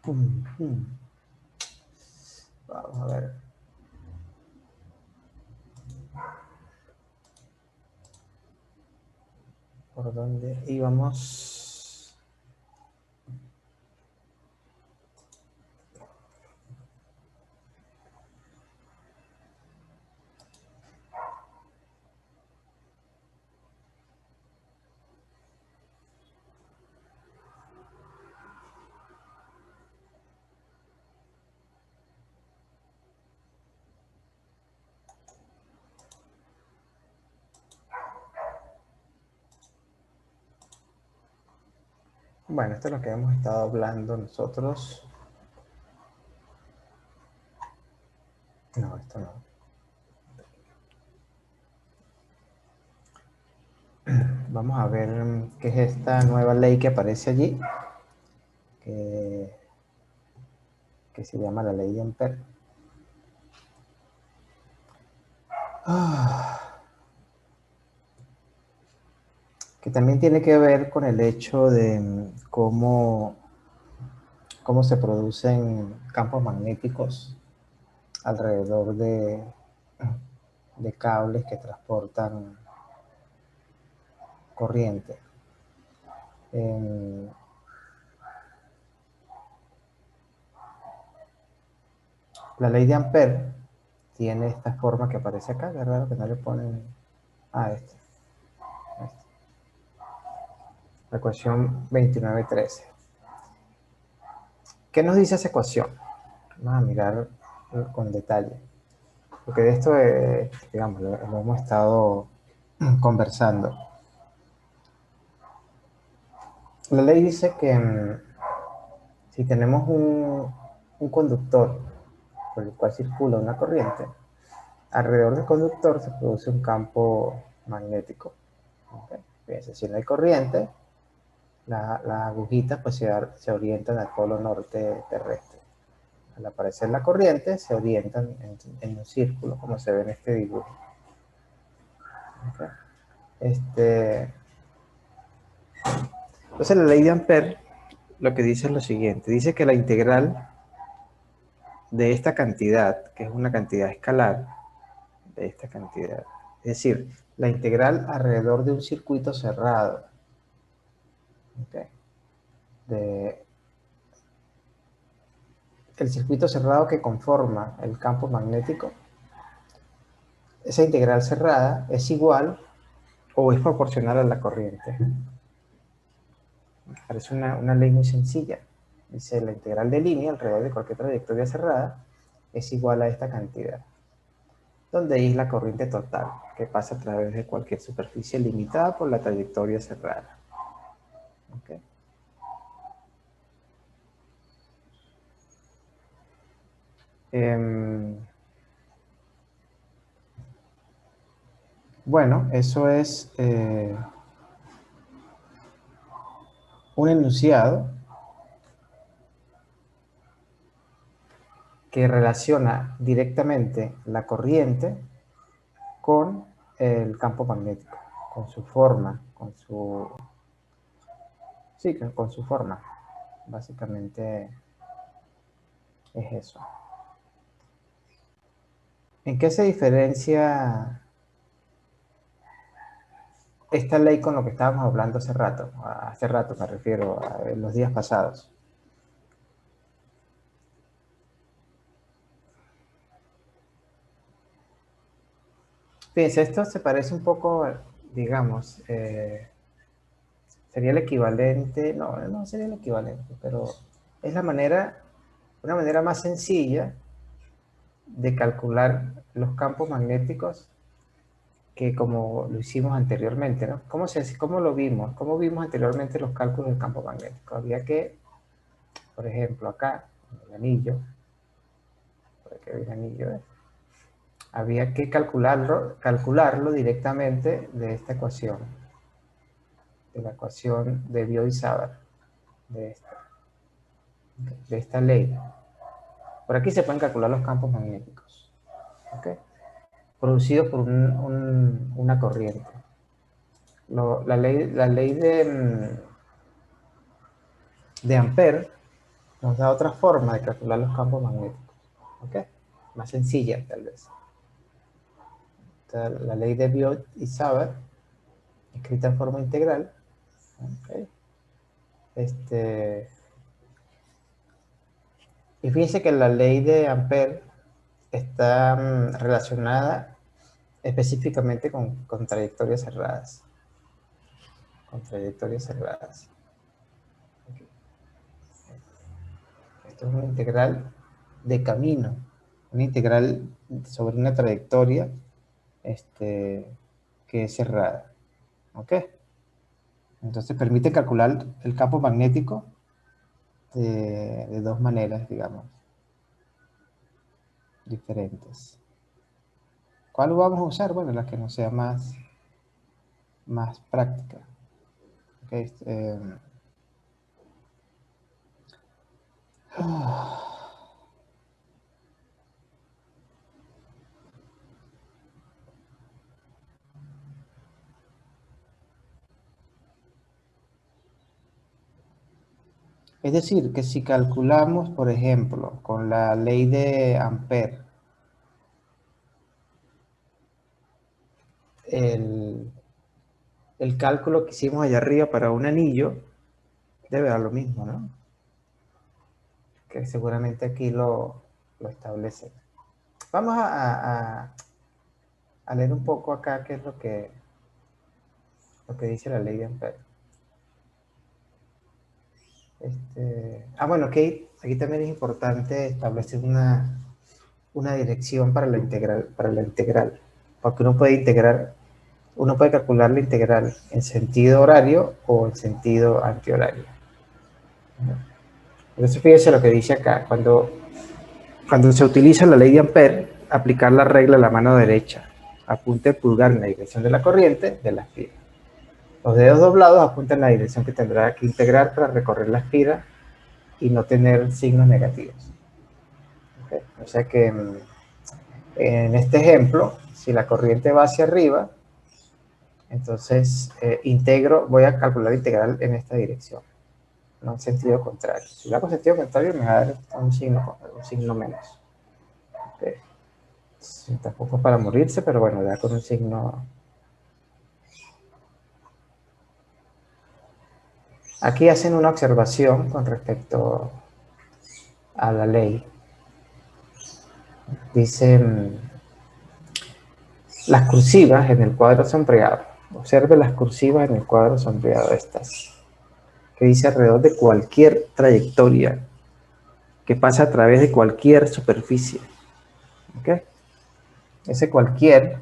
Pum, pum. Vamos a ver. ¿Por dónde íbamos? Bueno, esto es lo que hemos estado hablando nosotros. No, esto no. Vamos a ver qué es esta nueva ley que aparece allí, que se llama la ley de Ampère. Que también tiene que ver con el hecho de cómo se producen campos magnéticos alrededor de cables que transportan corriente. La ley de Ampère tiene esta forma que aparece acá, que es raro que no le ponen a esta. La ecuación 2913. ¿Qué nos dice esa ecuación? Vamos a mirar con detalle. Porque de esto, digamos, lo hemos estado conversando. La ley dice que si tenemos un conductor por el cual circula una corriente, alrededor del conductor se produce un campo magnético. ¿Okay? Fíjense, si no hay corriente, las agujitas pues se orientan al polo norte terrestre. Al aparecer la corriente, se orientan en un círculo, como se ve en este dibujo. ¿Okay? Entonces la ley de Ampère lo que dice es lo siguiente. Dice que la integral de esta cantidad, que es una cantidad escalar, de esta cantidad, es decir, la integral alrededor de un circuito cerrado, ¿okay? El circuito cerrado que conforma el campo magnético, esa integral cerrada es igual o es proporcional a la corriente. Parece una ley muy sencilla. Dice la integral de línea alrededor de cualquier trayectoria cerrada es igual a esta cantidad, donde I es la corriente total, que pasa a través de cualquier superficie limitada por la trayectoria cerrada. ¿Okay? Bueno, eso es un enunciado que relaciona directamente la corriente con el campo magnético, con su forma, sí, con su forma. Básicamente es eso. ¿En qué se diferencia esta ley con lo que estábamos hablando hace rato? Hace rato me refiero a los días pasados. Fíjense, esto se parece un poco, digamos, sería el equivalente, no sería el equivalente, pero es una manera más sencilla de calcular los campos magnéticos que como lo hicimos anteriormente, ¿no? ¿Cómo lo vimos? ¿Cómo vimos anteriormente los cálculos del campo magnético? Había que, por ejemplo, acá, en el anillo, por aquí hay un anillo, había que calcularlo directamente de esta ecuación, de la ecuación de Biot-Savart, de esta ley. Por aquí se pueden calcular los campos magnéticos, ¿okay? Producidos por una corriente. La ley de Ampère nos da otra forma de calcular los campos magnéticos. ¿Ok? Más sencilla, tal vez. La ley de Biot y Savart, escrita en forma integral. ¿Ok? Y fíjense que la ley de Ampère está relacionada específicamente con trayectorias cerradas. Con trayectorias cerradas. Okay. Esto es una integral de camino, una integral sobre una trayectoria que es cerrada. ¿Ok? Entonces permite calcular el campo magnético de dos maneras, digamos, diferentes. ¿Cuál vamos a usar? Bueno, la que nos sea más práctica. Okay, es decir, que si calculamos, por ejemplo, con la ley de Ampère, el cálculo que hicimos allá arriba para un anillo, debe dar lo mismo, ¿no? Que seguramente aquí lo establece. Vamos a leer un poco acá qué es lo que dice la ley de Ampère. Bueno, aquí también es importante establecer una dirección para la integral, porque uno puede calcular la integral en sentido horario o en sentido antihorario. Entonces fíjense lo que dice acá, cuando se utiliza la ley de Ampère, aplicar la regla a la mano derecha, apunte el pulgar en la dirección de la corriente de la espira. Los dedos doblados apuntan en la dirección que tendrá que integrar para recorrer la espira y no tener signos negativos. ¿Okay? O sea que en este ejemplo, si la corriente va hacia arriba, entonces voy a calcular integral en esta dirección, no en sentido contrario. Si lo hago en sentido contrario, me va a dar un signo menos. Okay. Sí, tampoco es para morirse, pero bueno, da con un signo. Aquí hacen una observación con respecto a la ley. Dicen las cursivas en el cuadro sombreado. Observe las cursivas en el cuadro sombreado estas, que dice alrededor de cualquier trayectoria que pasa a través de cualquier superficie. ¿Okay? Ese cualquier,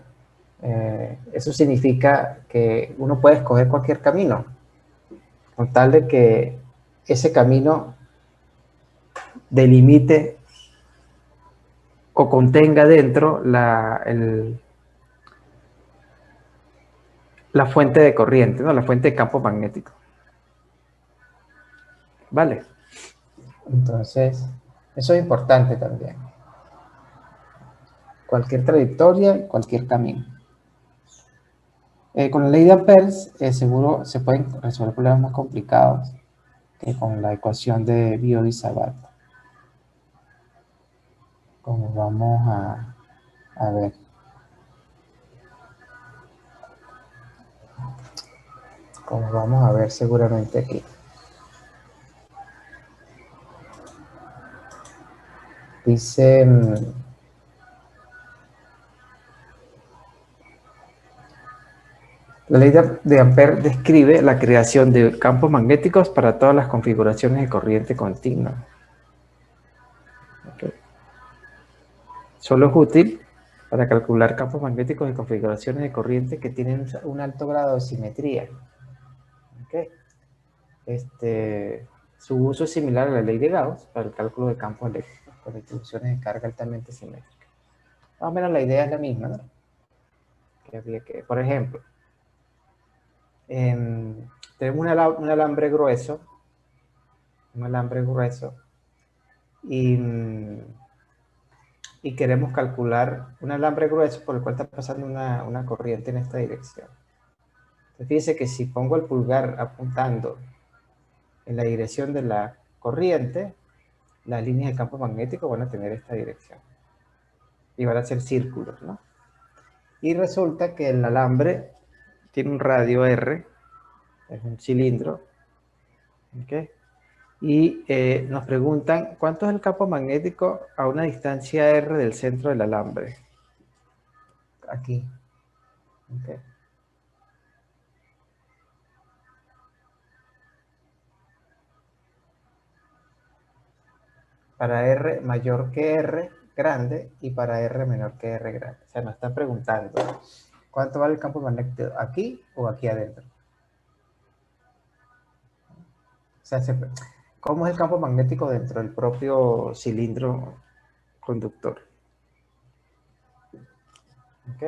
eso significa que uno puede escoger cualquier camino, con tal de que ese camino delimite o contenga dentro la fuente de corriente, ¿no? La fuente de campo magnético. ¿Vale? Entonces, eso es importante también. Cualquier trayectoria, cualquier camino. Con la ley de Ampère, seguro se pueden resolver problemas más complicados que con la ecuación de Biot y Savart. Como vamos a ver. Como vamos a ver seguramente aquí. Dice, la ley de Ampère describe la creación de campos magnéticos para todas las configuraciones de corriente continua. Okay. Solo es útil para calcular campos magnéticos de configuraciones de corriente que tienen un alto grado de simetría. Okay. Su uso es similar a la ley de Gauss para el cálculo de campos eléctricos con distribuciones de carga altamente simétricas. Más o menos la idea es la misma, ¿no? Por ejemplo, tenemos un alambre grueso, y queremos calcular un alambre grueso por el cual está pasando una corriente en esta dirección. Entonces, fíjense que si pongo el pulgar apuntando en la dirección de la corriente, las líneas del campo magnético van a tener esta dirección. Y van a ser círculos, ¿no? Y resulta que el alambre tiene un radio R, es un cilindro, ¿ok? Y nos preguntan, ¿cuánto es el campo magnético a una distancia R del centro del alambre? Aquí. ¿Ok? Para R mayor que R grande y para R menor que R grande. O sea, nos están preguntando, ¿cuánto vale el campo magnético aquí o aquí adentro? O sea, ¿cómo es el campo magnético dentro del propio cilindro conductor? ¿Ok?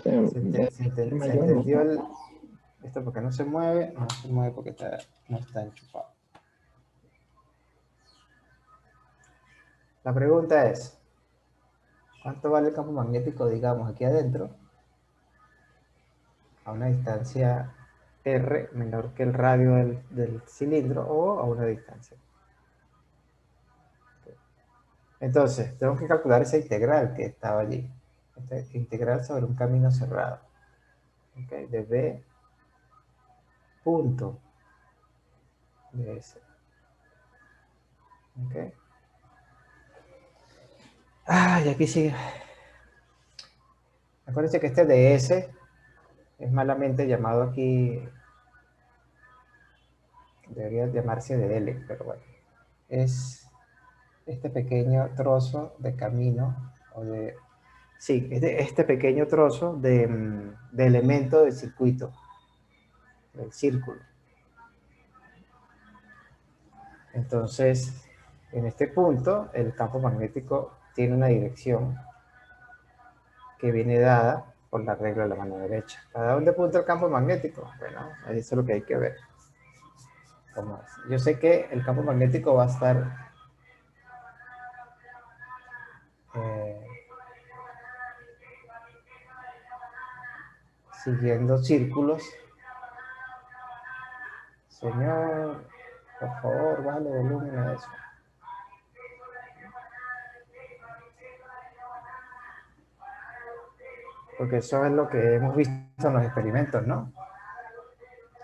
¿Se entendió esto porque no se mueve? No se mueve porque no está enchufado. La pregunta es, ¿cuánto vale el campo magnético, digamos, aquí adentro? A una distancia R menor que el radio del cilindro o a una distancia. Entonces, tenemos que calcular esa integral que estaba allí. Esta integral sobre un camino cerrado. ¿Okay? De B punto de S. ¿Okay? Y aquí sigue. Acuérdense que este de S es malamente llamado aquí, debería llamarse de L, pero bueno. Es este pequeño trozo de camino, o de, sí, este pequeño trozo de elemento del circuito, del círculo. Entonces, en este punto, el campo magnético tiene una dirección que viene dada por la regla de la mano derecha. ¿A dónde apunta el campo magnético? Bueno, eso es lo que hay que ver. Yo sé que el campo magnético va a estar siguiendo círculos. Señor, por favor, bájale volumen a eso. Porque eso es lo que hemos visto en los experimentos, ¿no?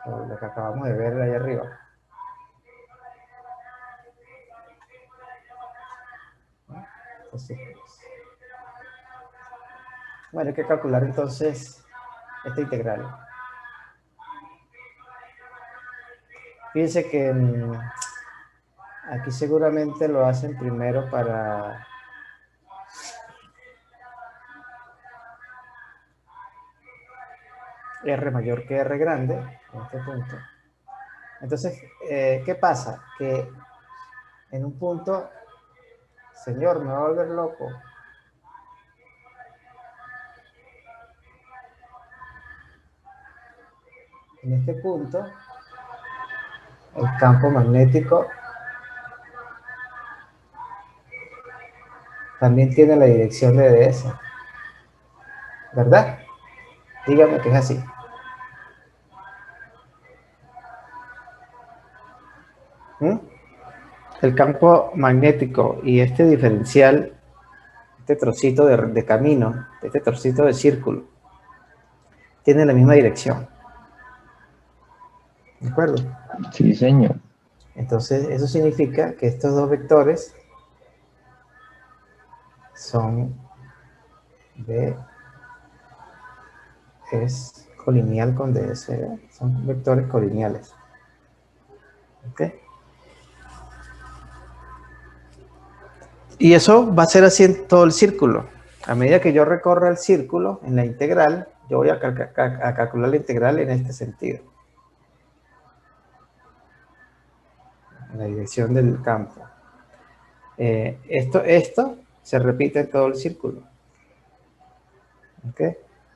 Lo que acabamos de ver ahí arriba. Entonces, bueno, hay que calcular entonces esta integral. Fíjense que aquí seguramente lo hacen primero para R mayor que R grande, en este punto. Entonces, ¿qué pasa? Que en un punto, señor, me va a volver loco. En este punto, el campo magnético también tiene la dirección de DS, ¿verdad? Dígame que es así. El campo magnético y este diferencial, este trocito de camino, este trocito de círculo, tienen la misma dirección. ¿De acuerdo? Sí, señor. Entonces, eso significa que estos dos vectores son B es colineal con DS, ¿verdad? Son vectores colineales. ¿Ok? Y eso va a ser así en todo el círculo. A medida que yo recorra el círculo en la integral, yo voy a calcular la integral en este sentido. En la dirección del campo. Esto se repite en todo el círculo. ¿Ok?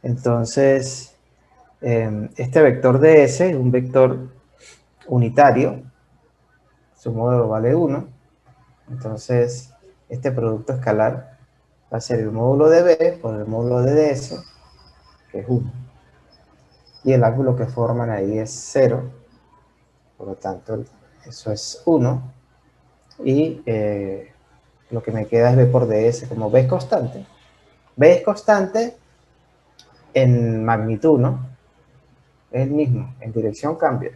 Entonces, este vector de S es un vector unitario. Su módulo vale 1. Entonces, este producto escalar va a ser el módulo de B por el módulo de DS, que es 1. Y el ángulo que forman ahí es 0. Por lo tanto, Eso es 1. Y lo que me queda es B por ds. Como B es constante. B es constante en magnitud, ¿no? Es el mismo. En dirección cambia.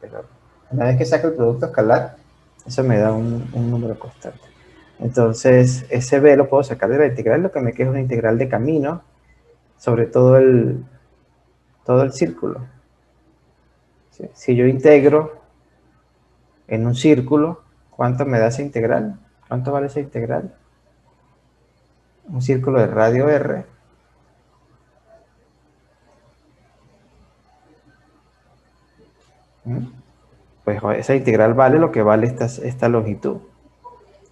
Pero una vez que saco el producto escalar, eso me da un número constante. Entonces, ese B lo puedo sacar de la integral. Lo que me queda es una integral de camino sobre todo el círculo. ¿Sí? Si yo integro en un círculo, ¿cuánto me da esa integral? ¿Cuánto vale esa integral? Un círculo de radio R. ¿Mm? Pues esa integral vale lo que vale esta longitud.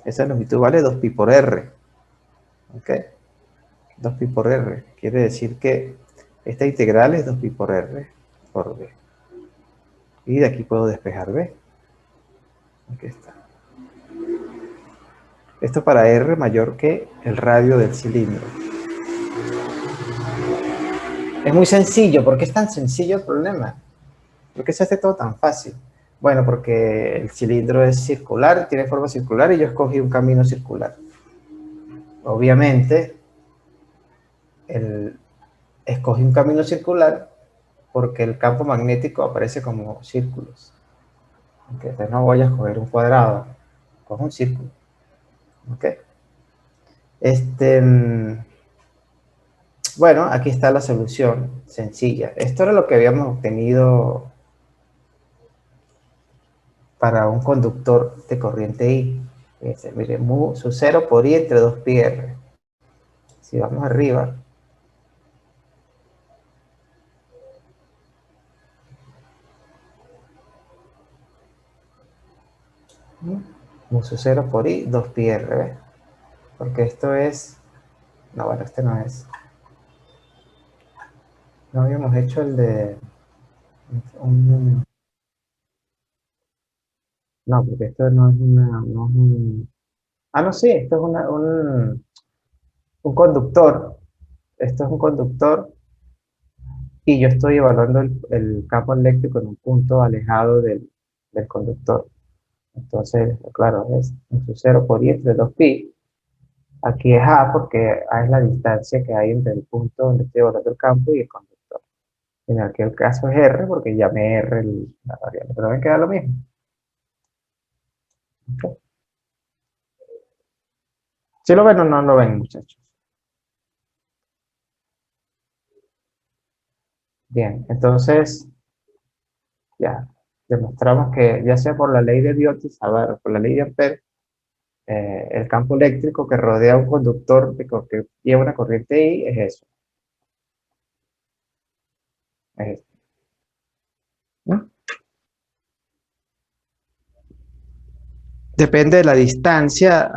Esa longitud vale 2pi por R. ¿Ok? 2pi por R. Quiere decir que esta integral es 2pi por R por B. Y de aquí puedo despejar B. Aquí está. Esto para R mayor que el radio del cilindro. Es muy sencillo. ¿Por qué es tan sencillo el problema? ¿Por qué se hace todo tan fácil? Bueno, porque el cilindro es circular, tiene forma circular y yo escogí un camino circular. Obviamente, escogí un camino circular porque el campo magnético aparece como círculos. Entonces no voy a escoger un cuadrado, cojo un círculo. ¿Okay? Bueno, aquí está la solución sencilla. Esto era lo que habíamos obtenido para un conductor de corriente I. Fíjense, mire, mu sub 0 por I entre 2pi R. Si vamos arriba, mu sub 0 por I, 2pi R, ¿ves? Porque esto es... No, bueno, este no es. No habíamos hecho el de... No, porque esto no es una... No es ah, no, sí, esto es un conductor. Esto es un conductor y yo estoy evaluando el campo eléctrico en un punto alejado del conductor. Entonces, claro, es un sub 0 por I entre 2pi. Aquí es A porque A es la distancia que hay entre el punto donde estoy evaluando el campo y el conductor. En aquel caso es R porque llamé R la variable, pero me queda lo mismo. ¿Okay? ¿Sí lo ven o no lo ven, muchachos? Bien, entonces ya demostramos que ya sea por la ley de Biotis, a ver, por la ley de Ampere, el campo eléctrico que rodea un conductor que lleva una corriente I es eso. Es esto, ¿no? Depende de la distancia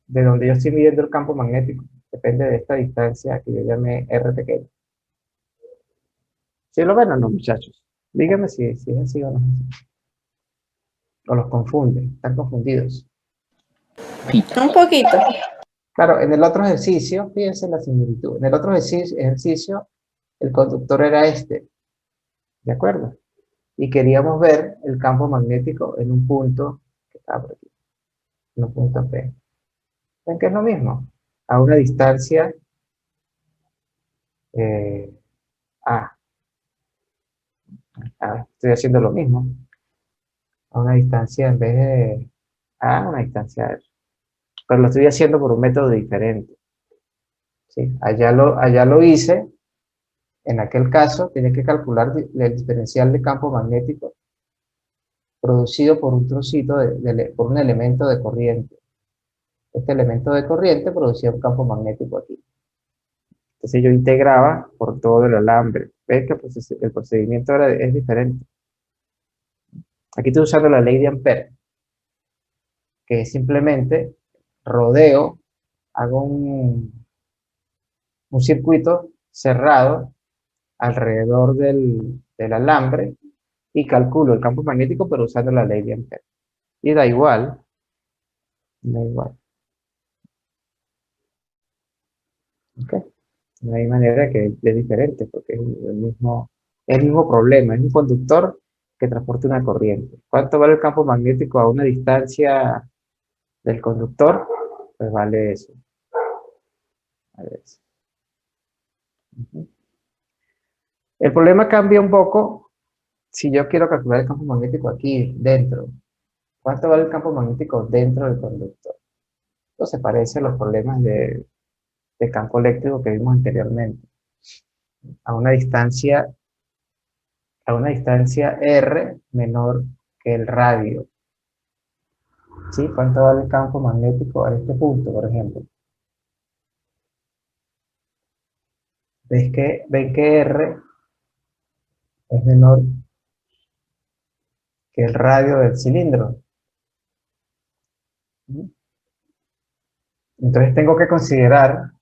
de donde yo estoy midiendo el campo magnético. Depende de esta distancia que yo llame R pequeño. ¿Sí lo ven o no, muchachos? Díganme si es así o no. O los confunden, están confundidos. Un poquito. Claro, en el otro ejercicio, fíjense la similitud. En el otro ejercicio el conductor era este, ¿de acuerdo? Y queríamos ver el campo magnético en un punto que estaba por aquí, en un punto P. ¿Ven que es lo mismo? A una distancia eh, A. Estoy haciendo lo mismo. A una distancia en vez de A, una distancia R. Pero lo estoy haciendo por un método diferente. ¿Sí? Allá lo hice. En aquel caso, tenía que calcular el diferencial de campo magnético producido por un trocito, por un elemento de corriente. Este elemento de corriente producía un campo magnético aquí. Entonces yo integraba por todo el alambre. ¿Ves que el procedimiento es diferente? Aquí estoy usando la ley de Ampere, que es simplemente rodeo, hago un circuito cerrado alrededor del alambre y calculo el campo magnético, pero usando la ley de Ampere. Y da igual, ¿ok? No hay manera que es diferente, porque es el mismo problema. Es un conductor que transporte una corriente. ¿Cuánto vale el campo magnético a una distancia del conductor? Pues vale eso. Vale eso. Ujú. El problema cambia un poco si yo quiero calcular el campo magnético aquí dentro. ¿Cuánto vale el campo magnético dentro del conductor? Esto se parece a los problemas de campo eléctrico que vimos anteriormente. A una distancia, a una distancia R menor que el radio. ¿Sí? ¿Cuánto vale el campo magnético a este punto, por ejemplo? ¿Ven que R es menor que el radio del cilindro? ¿Mm? Entonces tengo que considerar,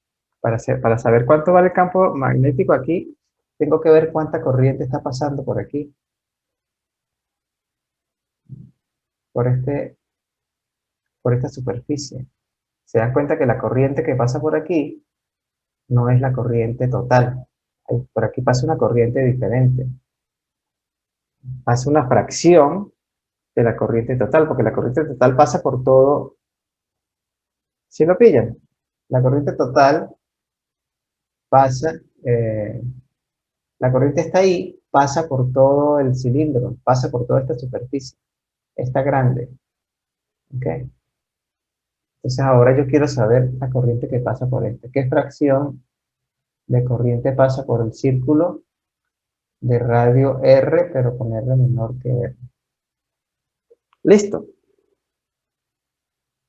para saber cuánto vale el campo magnético aquí, tengo que ver cuánta corriente está pasando por aquí, por por esta superficie. Se dan cuenta que la corriente que pasa por aquí no es la corriente total. Por aquí pasa una corriente diferente. Pasa una fracción de la corriente total, porque la corriente total pasa por todo. ¿Sí lo pillan? La corriente total pasa, eh, la corriente está ahí, pasa por todo el cilindro, pasa por toda esta superficie. Está grande. ¿Ok? Entonces ahora yo quiero saber la corriente que pasa por este. ¿Qué fracción de corriente pasa por el círculo de radio R, pero con R menor que R? Listo.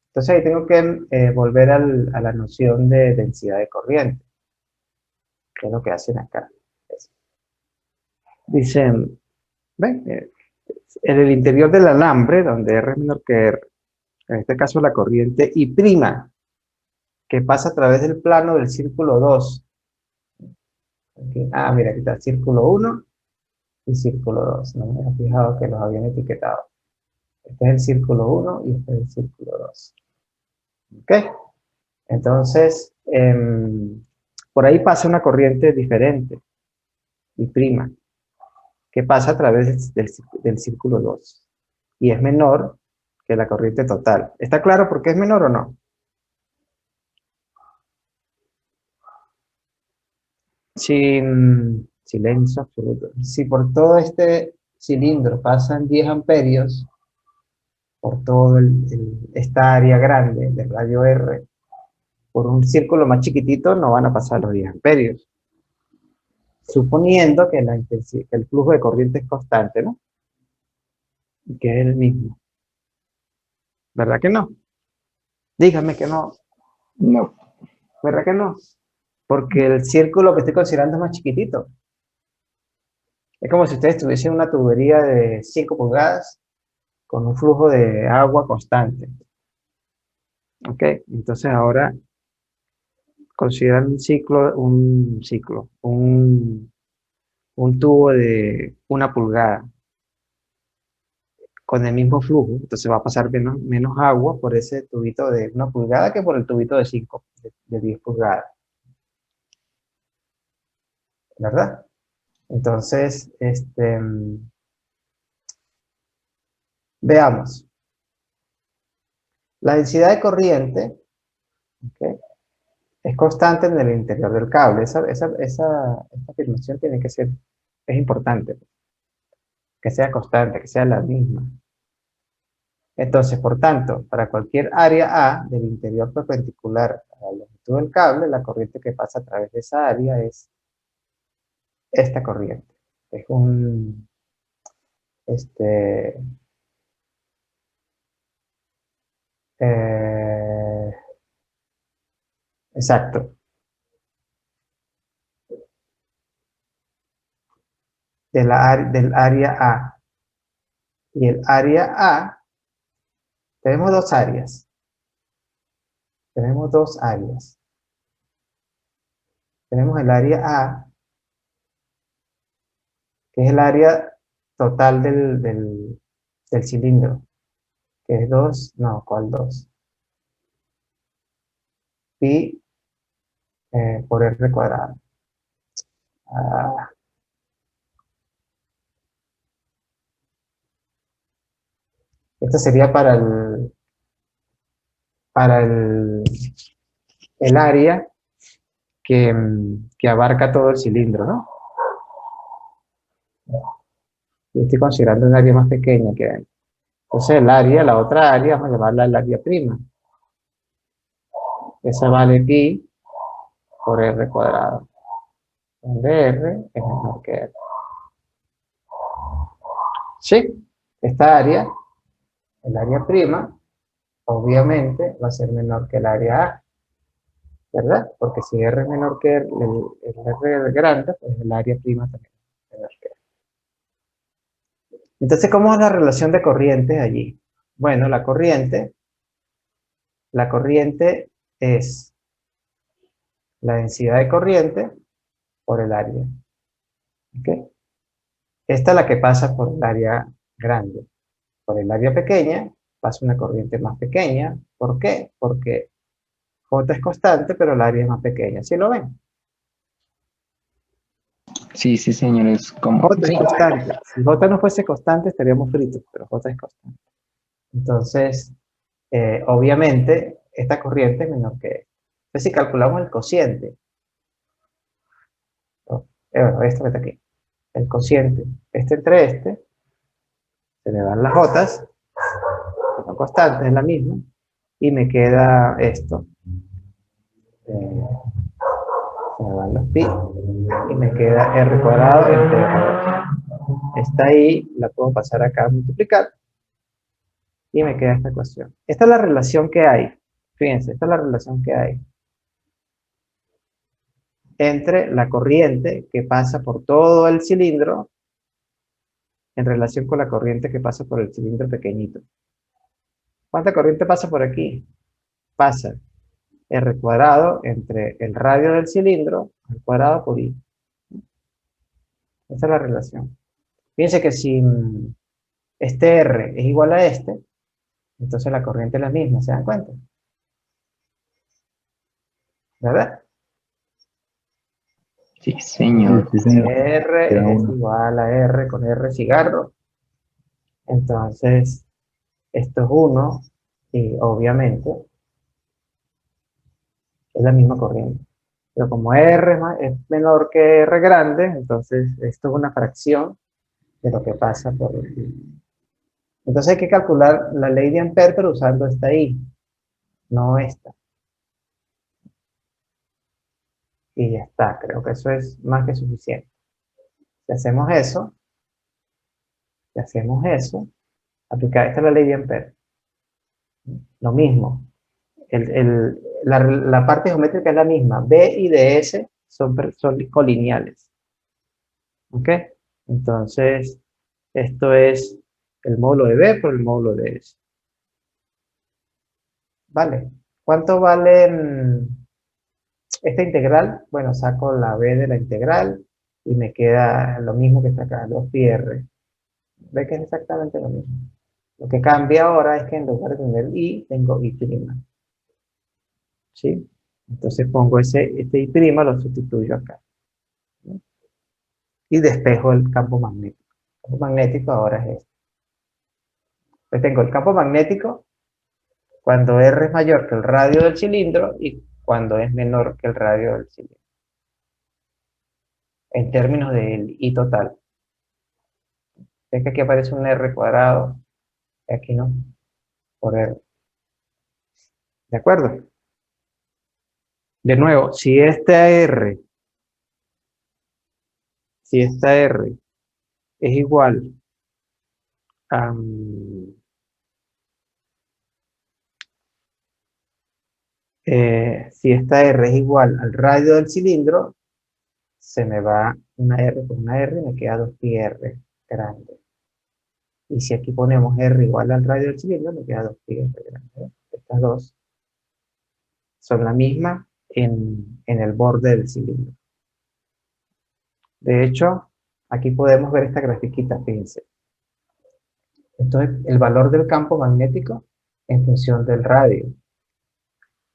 Entonces ahí tengo que volver a la noción de densidad de corriente, que es lo que hacen acá. Dicen, ¿ven? En el interior del alambre, donde R es menor que R, en este caso la corriente I', que pasa a través del plano del círculo 2. Aquí. Ah, mira, aquí está el círculo 1 y círculo 2. No me he fijado que los habían etiquetado. Este es el círculo 1 y este es el círculo 2. ¿Ok? Entonces, por ahí pasa una corriente diferente, I', que pasa a través del círculo 2 y es menor que la corriente total. ¿Está claro por qué es menor o no? Sin silencio absoluto. Si por todo este cilindro pasan 10 amperios, por todo esta área grande del radio R, por un círculo más chiquitito no van a pasar los 10 amperios. Suponiendo que, que el flujo de corriente es constante, ¿no? Y que es el mismo. ¿Verdad que no? Dígame que no. No. ¿Verdad que no? Porque el círculo que estoy considerando es más chiquitito. Es como si ustedes tuviesen una tubería de 5 pulgadas con un flujo de agua constante. ¿Ok? Entonces ahora consideran un tubo de 1 pulgada con el mismo flujo. Entonces va a pasar menos agua por ese tubito de 1 pulgada que por el tubito de 5, de 10 pulgadas. ¿Verdad? Entonces, veamos. La densidad de corriente, ¿ok?, es constante en el interior del cable. Esta afirmación tiene que ser, es importante, que sea constante, que sea la misma. Entonces, por tanto, para cualquier área A del interior perpendicular a la longitud del cable, la corriente que pasa a través de esa área es esta corriente. Es este, eh, exacto, del área A. Y el área A, tenemos dos áreas. Tenemos dos áreas. Tenemos el área A, que es el área total del cilindro, que es 2, no, ¿cuál 2? Pi por R cuadrado. Ah, Esto sería para el área que abarca todo el cilindro, ¿no? Y estoy considerando un área más pequeña que hay. Entonces el área, la otra área, vamos a llamarla el área prima. Esa vale pi por r cuadrado, donde r es menor que r. ¿Sí? Esta área, el área prima, obviamente va a ser menor que el área A, ¿verdad? Porque si r es menor que el r grande, pues el área prima también es menor que r. Entonces, ¿cómo es la relación de corrientes allí? Bueno, la corriente es la densidad de corriente por el área. ¿Ok? Esta es la que pasa por el área grande. Por el área pequeña pasa una corriente más pequeña. ¿Por qué? Porque J es constante, pero el área es más pequeña. ¿Sí lo ven? Sí, sí, señor, es como, J es sí, constante. Si J no fuese constante, estaríamos fritos, pero J es constante. Entonces, obviamente, esta corriente es menor que esta. Entonces, si calculamos el cociente, ¿no? Bueno, esto que está aquí, el cociente, este entre este, se le dan las Jotas, que son constantes, es la misma, y me queda esto. Se me van los pi, y me queda r cuadrado entre r2. Está ahí, la puedo pasar acá a multiplicar, y me queda esta ecuación. Esta es la relación que hay. Fíjense, esta es la relación que hay entre la corriente que pasa por todo el cilindro en relación con la corriente que pasa por el cilindro pequeñito. ¿Cuánta corriente pasa por aquí? Pasa r cuadrado entre el radio del cilindro al cuadrado por i. Esa es la relación. Fíjense que si este r es igual a este, entonces la corriente es la misma, ¿se dan cuenta? ¿Verdad? sí, Sí, señor. sí, señor. R Queda es uno. igual a R con R cigarro. Entonces, esto es 1 y obviamente es la misma corriente. Pero como R es menor que R grande, entonces esto es una fracción de lo que pasa por el... Entonces hay que calcular la ley de Ampere, pero usando esta I, no esta. Y ya está, creo que eso es más que suficiente. Si hacemos eso, aplicar, esta es la ley de Ampere. Lo mismo, la parte geométrica es la misma. B y DS son colineales. ¿Ok? Entonces, esto es el módulo de B por el módulo de S. ¿Vale? ¿Cuánto vale esta integral? Bueno, saco la B de la integral y me queda lo mismo que está acá, 2πr. ¿Ve que es exactamente lo mismo? Lo que cambia ahora es que en lugar de tener I, tengo I'. ¿Sí? Entonces pongo este I', lo sustituyo acá. ¿No? Y despejo el campo magnético. El campo magnético ahora es este. Pues tengo el campo magnético cuando R es mayor que el radio del cilindro y cuando es menor que el radio del cilindro. En términos del I total. Es que aquí aparece un R cuadrado, y aquí no, por R. ¿De acuerdo? De nuevo, si esta R es igual a... si esta R es igual al radio del cilindro, se me va una R por una R y me queda 2πr grande. Y si aquí ponemos R igual al radio del cilindro, me queda 2πr grande. Estas dos son la misma en el borde del cilindro. De hecho, aquí podemos ver esta grafiquita, fíjense. Esto es el valor del campo magnético en función del radio.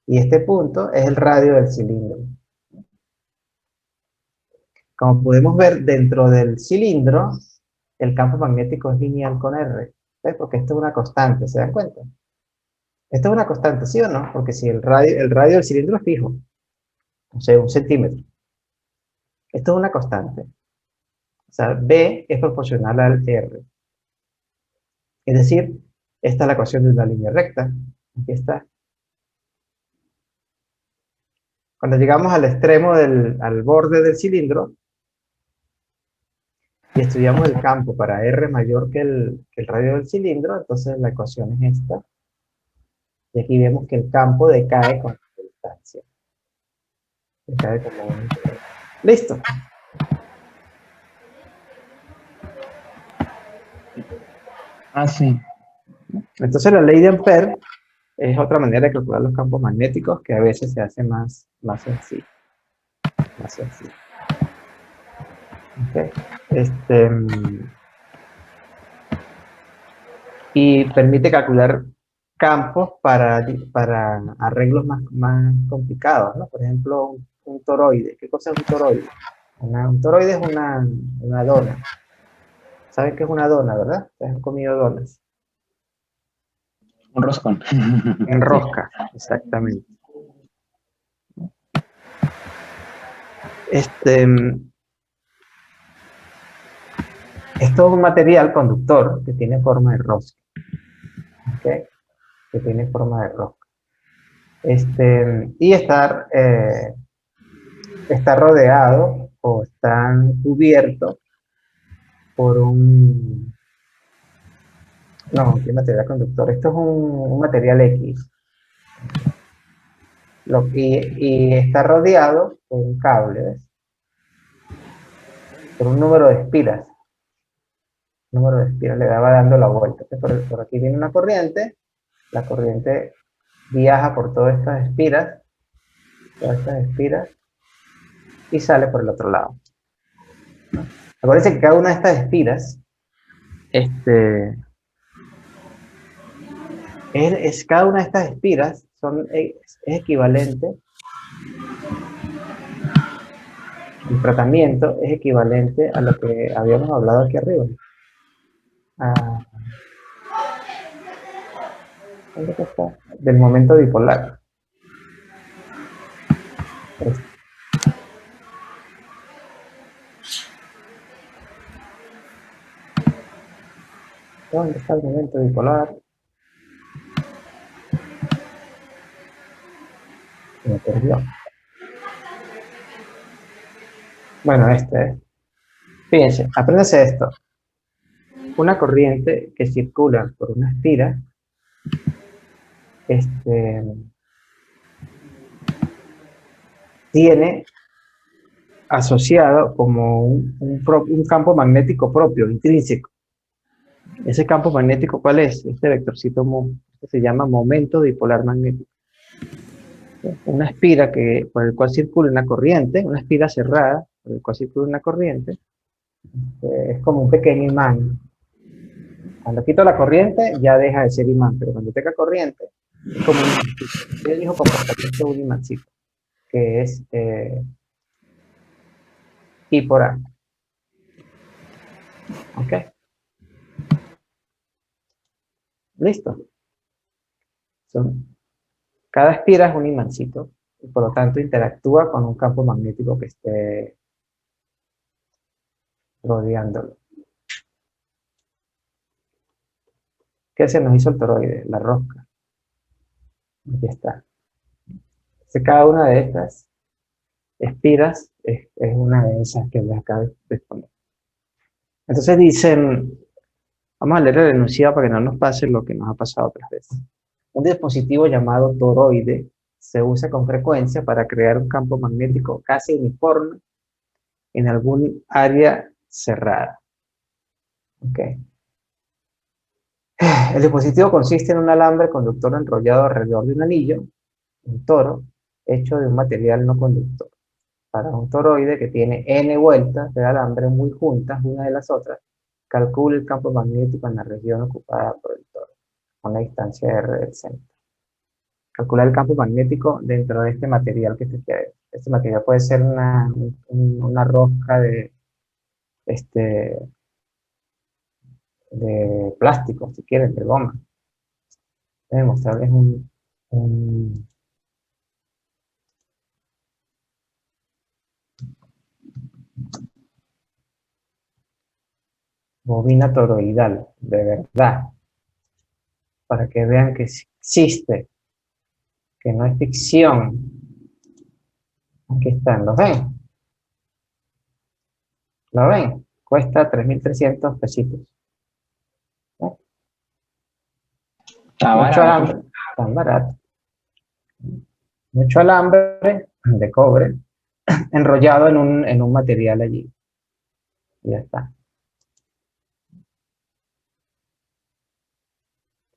Y este punto es el radio del cilindro. Como podemos ver, dentro del cilindro, el campo magnético es lineal con R. ¿Ves? Porque esto es una constante, ¿se dan cuenta? Esto es una constante, ¿sí o no? Porque si el radio del cilindro es fijo, o sea, 1 centímetro. Esto es una constante. O sea, B es proporcional al R. Es decir, esta es la ecuación de una línea recta. Aquí está. Cuando llegamos al extremo al borde del cilindro y estudiamos el campo para R mayor que el radio del cilindro, entonces la ecuación es esta. Y aquí vemos que el campo decae con la distancia. Decae como un integral. Listo. Ah, sí. Entonces la ley de Ampère es otra manera de calcular los campos magnéticos que a veces se hace más sencillo. Más sencillo. Okay. Y permite calcular campos para arreglos más complicados, ¿no? Por ejemplo, un toroide. ¿Qué cosa es un toroide? Un toroide es una dona. ¿Saben qué es una dona, verdad? Ustedes han comido donas. Un roscón. En Sí. rosca, exactamente. Esto es un material conductor que tiene forma de rosca. ¿Ok? Que tiene forma de rosca. Y está rodeado o están cubiertos por no, ¿qué material conductor? Esto es un material X. Y está rodeado por un cable, ¿ves? Por un número de espiras. Número de espiras le va dando la vuelta. Por aquí viene una corriente. La corriente viaja por todas estas espiras. Y sale por el otro lado. Acuérdense que cada una de estas espiras cada una de estas espiras es equivalente, el tratamiento es equivalente a lo que habíamos hablado aquí arriba. ¿Dónde está? Del momento dipolar. ¿Dónde está el momento bipolar? Se me perdió. Bueno, Fíjense, apréndanse esto. Una corriente que circula por una espira, tiene asociado como un campo magnético propio, intrínseco. Ese campo magnético, ¿cuál es? Este vectorcito que se llama momento dipolar magnético. Una espira por el cual circula una corriente, una espira cerrada por el cual circula una corriente, es como un pequeño imán. Cuando quito la corriente ya deja de ser imán, pero cuando tenga corriente es como un imancito. Yo digo comportamiento de un imancito, que es I por A. ¿Ok? Listo. Cada espira es un imancito y por lo tanto interactúa con un campo magnético que esté rodeándolo. ¿Qué se nos hizo el toroide? La rosca. Aquí está. Cada una de estas espiras es una de esas que les acabo de exponer. Entonces dicen, vamos a leer el enunciado para que no nos pase lo que nos ha pasado otras veces. Un dispositivo llamado toroide se usa con frecuencia para crear un campo magnético casi uniforme en algún área cerrada. Okay. El dispositivo consiste en un alambre conductor enrollado alrededor de un anillo, un toro, hecho de un material no conductor. Para un toroide que tiene n vueltas de alambre muy juntas una de las otras, calcule el campo magnético en la región ocupada por el toro, con la distancia r del centro. Calcular el campo magnético dentro de este material que se queda. Este material puede ser una rosca de de plástico, si quieres, de goma. Voy a mostrarles un bobina toroidal, de verdad, para que vean que sí existe, que no es ficción. Aquí están, ¿los ven? ¿Lo ven? Cuesta 3.300 pesitos. ¿Eh? Está Mucho barato. alambre, tan barato. Mucho alambre de cobre enrollado en un material allí. Y ya está.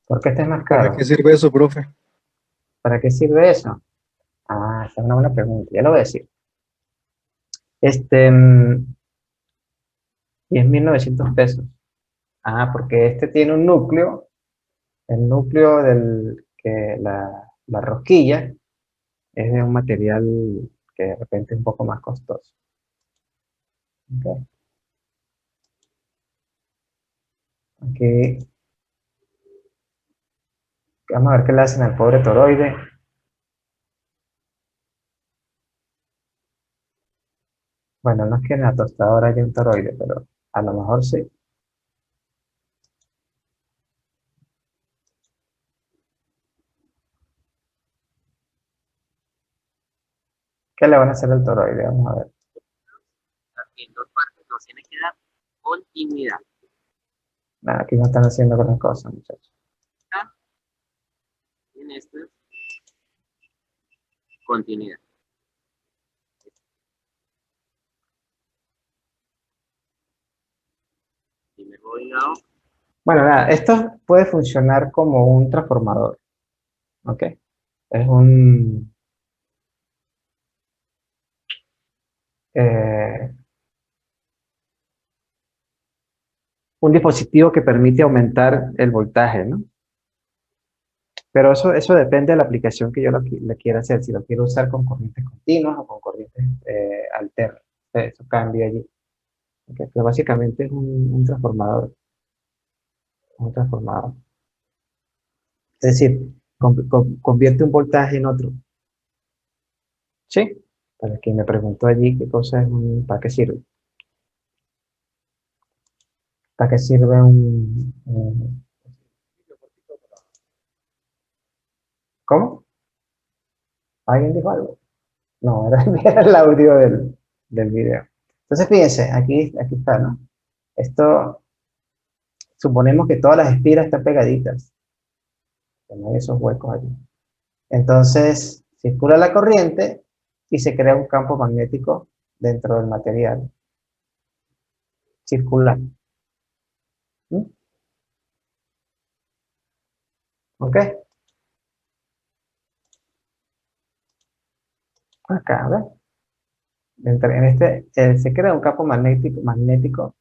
¿Por qué este es más ¿Para qué caro? sirve eso, profe? ¿Para qué sirve eso? Ah, esa es una buena pregunta. Ya lo voy a decir. Este, 10.900 pesos. Ah, porque este tiene un núcleo, el núcleo que la rosquilla es de un material que de repente es un poco más costoso. Ok. Aquí, vamos a ver qué le hacen al pobre toroide. Bueno, no es que en la tostadora haya un toroide, pero a lo mejor sí. ¿Qué le van a hacer al toroide? Vamos a ver. En dos partes nos tiene que dar continuidad. Nada, aquí no están haciendo gran cosa, muchachos. En esta continuidad. Primer bobinado. Bueno, nada, esto puede funcionar como un transformador. ¿Ok? Es eh, un dispositivo que permite aumentar el voltaje, ¿no? Pero eso depende de la aplicación que yo le quiera hacer, si lo quiero usar con corrientes continuas o con corrientes alternas. Eso cambia allí. ¿Ok? Pero básicamente es un transformador. Un transformador. Es decir, convierte un voltaje en otro. ¿Sí? Para quien me preguntó allí qué cosa es ¿para qué sirve? ¿Para qué sirve ¿cómo? ¿Alguien dijo algo? No, era el audio del video. Entonces, fíjense, aquí está, ¿no? Esto, suponemos que todas las espiras están pegaditas, que no hay esos huecos allí. Entonces, circula la corriente y se crea un campo magnético dentro del material circular. ¿Mm? ¿Ok? Acá, ¿ves? Se crea un campo magnético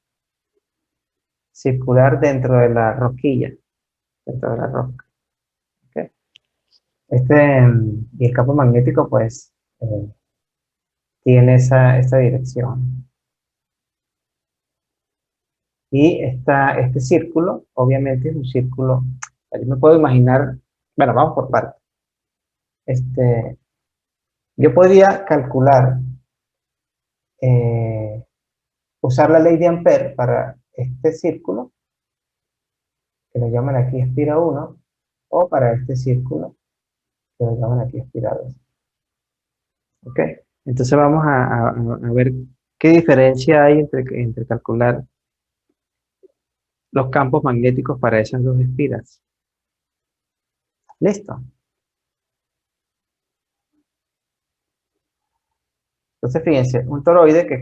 circular dentro de la rosquilla, dentro de la rosca. ¿Ok? Y el campo magnético, pues, tiene esta dirección. Y este círculo, obviamente, es un círculo. Yo me puedo imaginar, bueno, vamos por partes. Yo podría calcular, eh, usar la ley de Ampere para este círculo, que lo llaman aquí espira 1, o para este círculo, que lo llaman aquí espira 2. ¿Ok? Entonces vamos a ver qué diferencia hay entre calcular los campos magnéticos para esas dos espiras. ¿Listo? Entonces, fíjense, un toroide que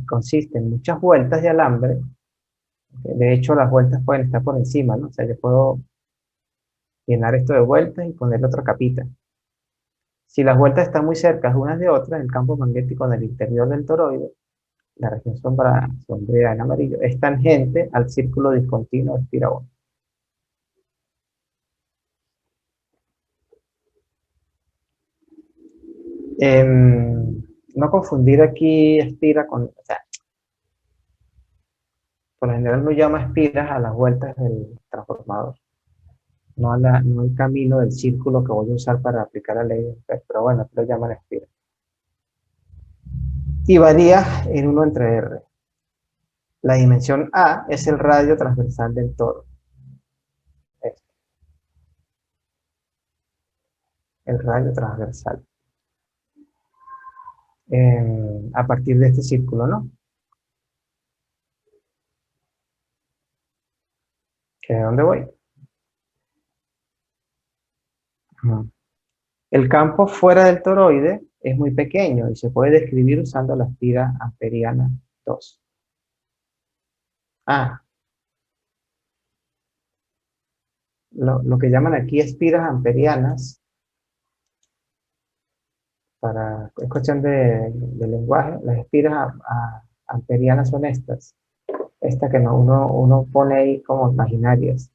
consiste en muchas vueltas de alambre, de hecho las vueltas pueden estar por encima, ¿no? O sea, yo puedo llenar esto de vueltas y ponerle otra capita. Si las vueltas están muy cerca unas de otras, el campo magnético en el interior del toroide, la región sombreada en amarillo, es tangente al círculo discontinuo de espira 1. No confundir aquí espira con, o sea, por lo general lo llama espiras a las vueltas del transformador, no al camino del círculo que voy a usar para aplicar la ley de Ampere, pero bueno, lo llaman espiras. Y varía en 1 entre R. La dimensión A es el radio transversal del toro. El radio transversal. A partir de este círculo, ¿no? ¿Que de dónde voy? El campo fuera del toroide es muy pequeño y se puede describir usando la espira amperiana 2. Lo que llaman aquí espiras amperianas, es cuestión de lenguaje, las espiras amperianas son estas que uno pone ahí como imaginarias.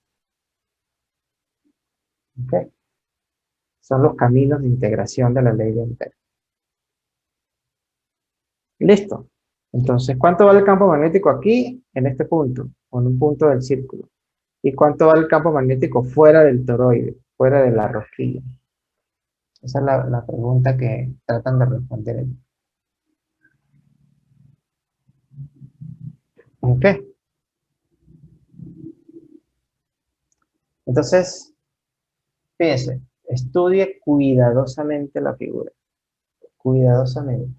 ¿Okay? Son los caminos de integración de la ley de Ampere. Listo. Entonces, ¿cuánto vale el campo magnético aquí, en este punto, o en un punto del círculo? ¿Y cuánto vale el campo magnético fuera del toroide, fuera de la rosquilla? Esa es la pregunta que tratan de responder ellos. ¿Ok? Entonces, fíjense, estudie cuidadosamente la figura. Cuidadosamente.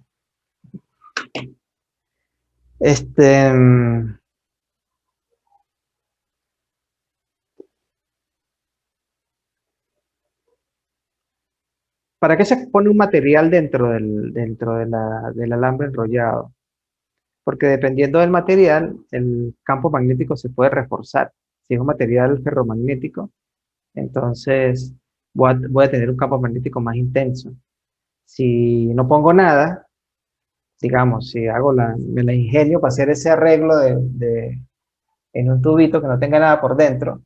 ¿Para qué se pone un material dentro del alambre enrollado? Porque dependiendo del material, el campo magnético se puede reforzar. Si es un material ferromagnético, entonces voy a tener un campo magnético más intenso. Si no pongo nada, digamos, si me la ingenio para hacer ese arreglo en un tubito que no tenga nada por dentro,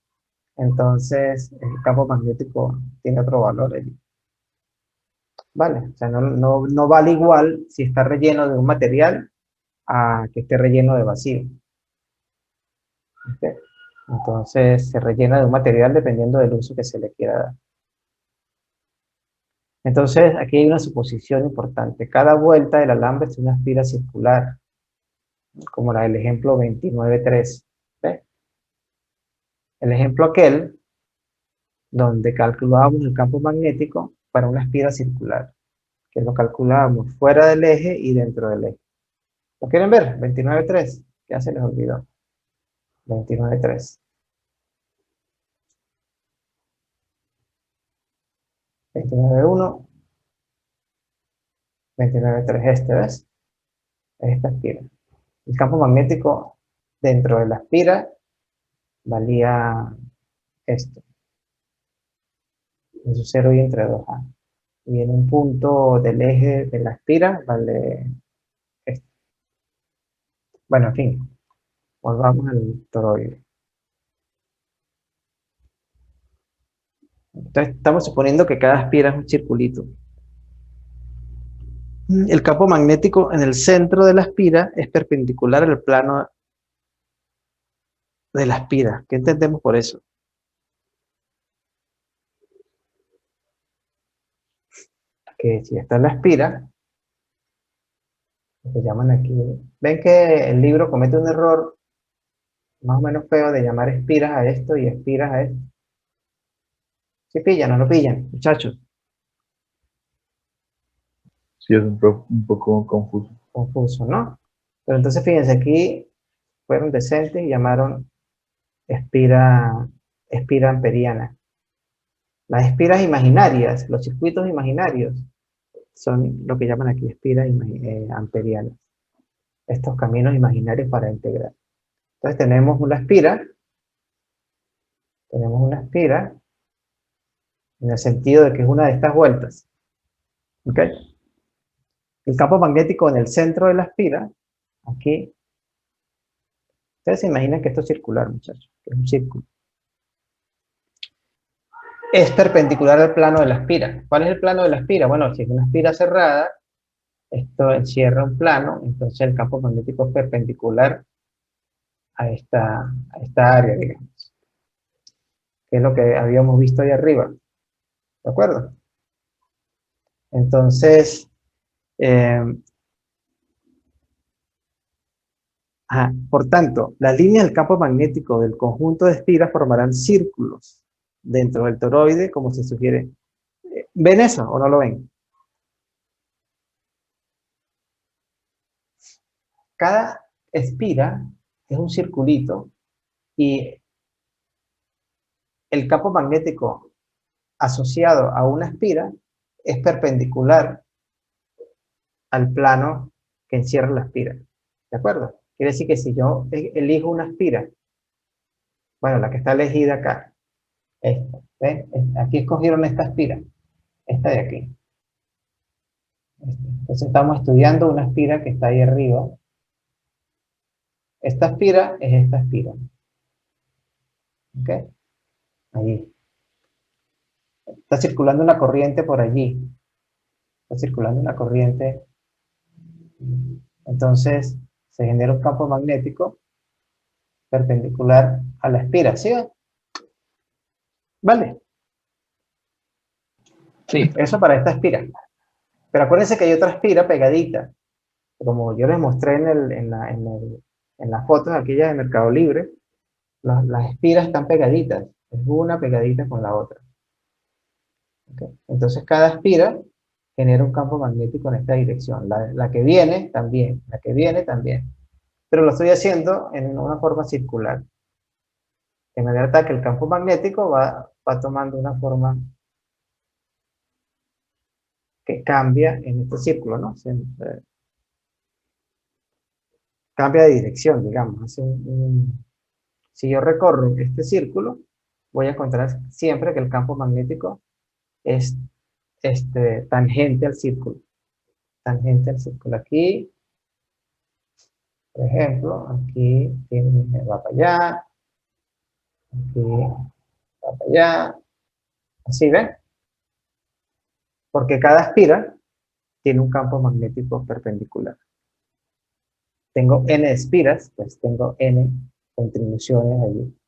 entonces el campo magnético tiene otro valor allí. Vale, o sea, no vale igual si está relleno de un material a que esté relleno de vacío. ¿Okay? Entonces se rellena de un material dependiendo del uso que se le quiera dar. Entonces aquí hay una suposición importante. Cada vuelta del alambre es una espira circular, como la del ejemplo 29.3. ¿Ve? El ejemplo aquel, donde calculábamos el campo magnético para una espira circular, que lo calculábamos fuera del eje y dentro del eje. ¿Lo quieren ver? 29.3. Ya se les olvidó. 29.3. 29.1. 29.3. ¿Ves? Esta espira. El campo magnético dentro de la espira valía esto. Eso 0 y entre 2A. Y en un punto del eje de la espira vale esto. Bueno, en fin. Volvamos al toroide. Entonces estamos suponiendo que cada espira es un circulito. El campo magnético en el centro de la espira es perpendicular al plano de la espira. ¿Qué entendemos por eso? Que si esta es la espira, lo que llaman aquí, ven que el libro comete un error más o menos feo de llamar espiras a esto y espiras a esto. ¿Sí pillan o no pillan, muchachos? Sí, es un poco confuso. Confuso, ¿no? Pero entonces fíjense, aquí fueron decentes y llamaron espira amperiana. Las espiras imaginarias, los circuitos imaginarios, son lo que llaman aquí espiras amperianas. Estos caminos imaginarios para integrar. Entonces tenemos una espira en el sentido de que es una de estas vueltas. ¿Ok? El campo magnético en el centro de la espira, aquí, ustedes se imaginan que esto es circular, muchachos, que es un círculo. Es perpendicular al plano de la espira. ¿Cuál es el plano de la espira? Bueno, si es una espira cerrada, esto encierra un plano, entonces el campo magnético es perpendicular a esta área, digamos, que es lo que habíamos visto ahí arriba, ¿de acuerdo? Entonces, por tanto, las líneas del campo magnético del conjunto de espiras formarán círculos dentro del toroide, como se sugiere. ¿Ven eso o no lo ven? Cada espira es un circulito y el campo magnético asociado a una espira es perpendicular al plano que encierra la espira. ¿De acuerdo? Quiere decir que si yo elijo una espira, bueno, la que está elegida acá, esta, ¿ven? Aquí escogieron esta espira, esta de aquí. Entonces estamos estudiando una espira que está ahí arriba. Esta espira es esta espira. ¿Ok? Allí. Está circulando una corriente por allí. Está circulando una corriente. Entonces se genera un campo magnético perpendicular a la espira. ¿Sí? ¿Vale? Sí. Eso para esta espira. Pero acuérdense que hay otra espira pegadita. Como yo les mostré en las fotos aquellas de Mercado Libre, las espiras están pegaditas. Es una pegadita con la otra. ¿Okay? Entonces cada espira genera un campo magnético en esta dirección. La que viene también. La que viene también. Pero lo estoy haciendo en una forma circular. De manera que el campo magnético va tomando una forma que cambia en este círculo, ¿no? Cambia de dirección, digamos. Si yo recorro este círculo, voy a encontrar siempre que el campo magnético es tangente al círculo. Tangente al círculo. Aquí, por ejemplo, aquí va para allá, aquí va para allá. Así, ¿ven? Porque cada espira tiene un campo magnético perpendicular. Tengo n espiras, pues tengo n contribuciones allí.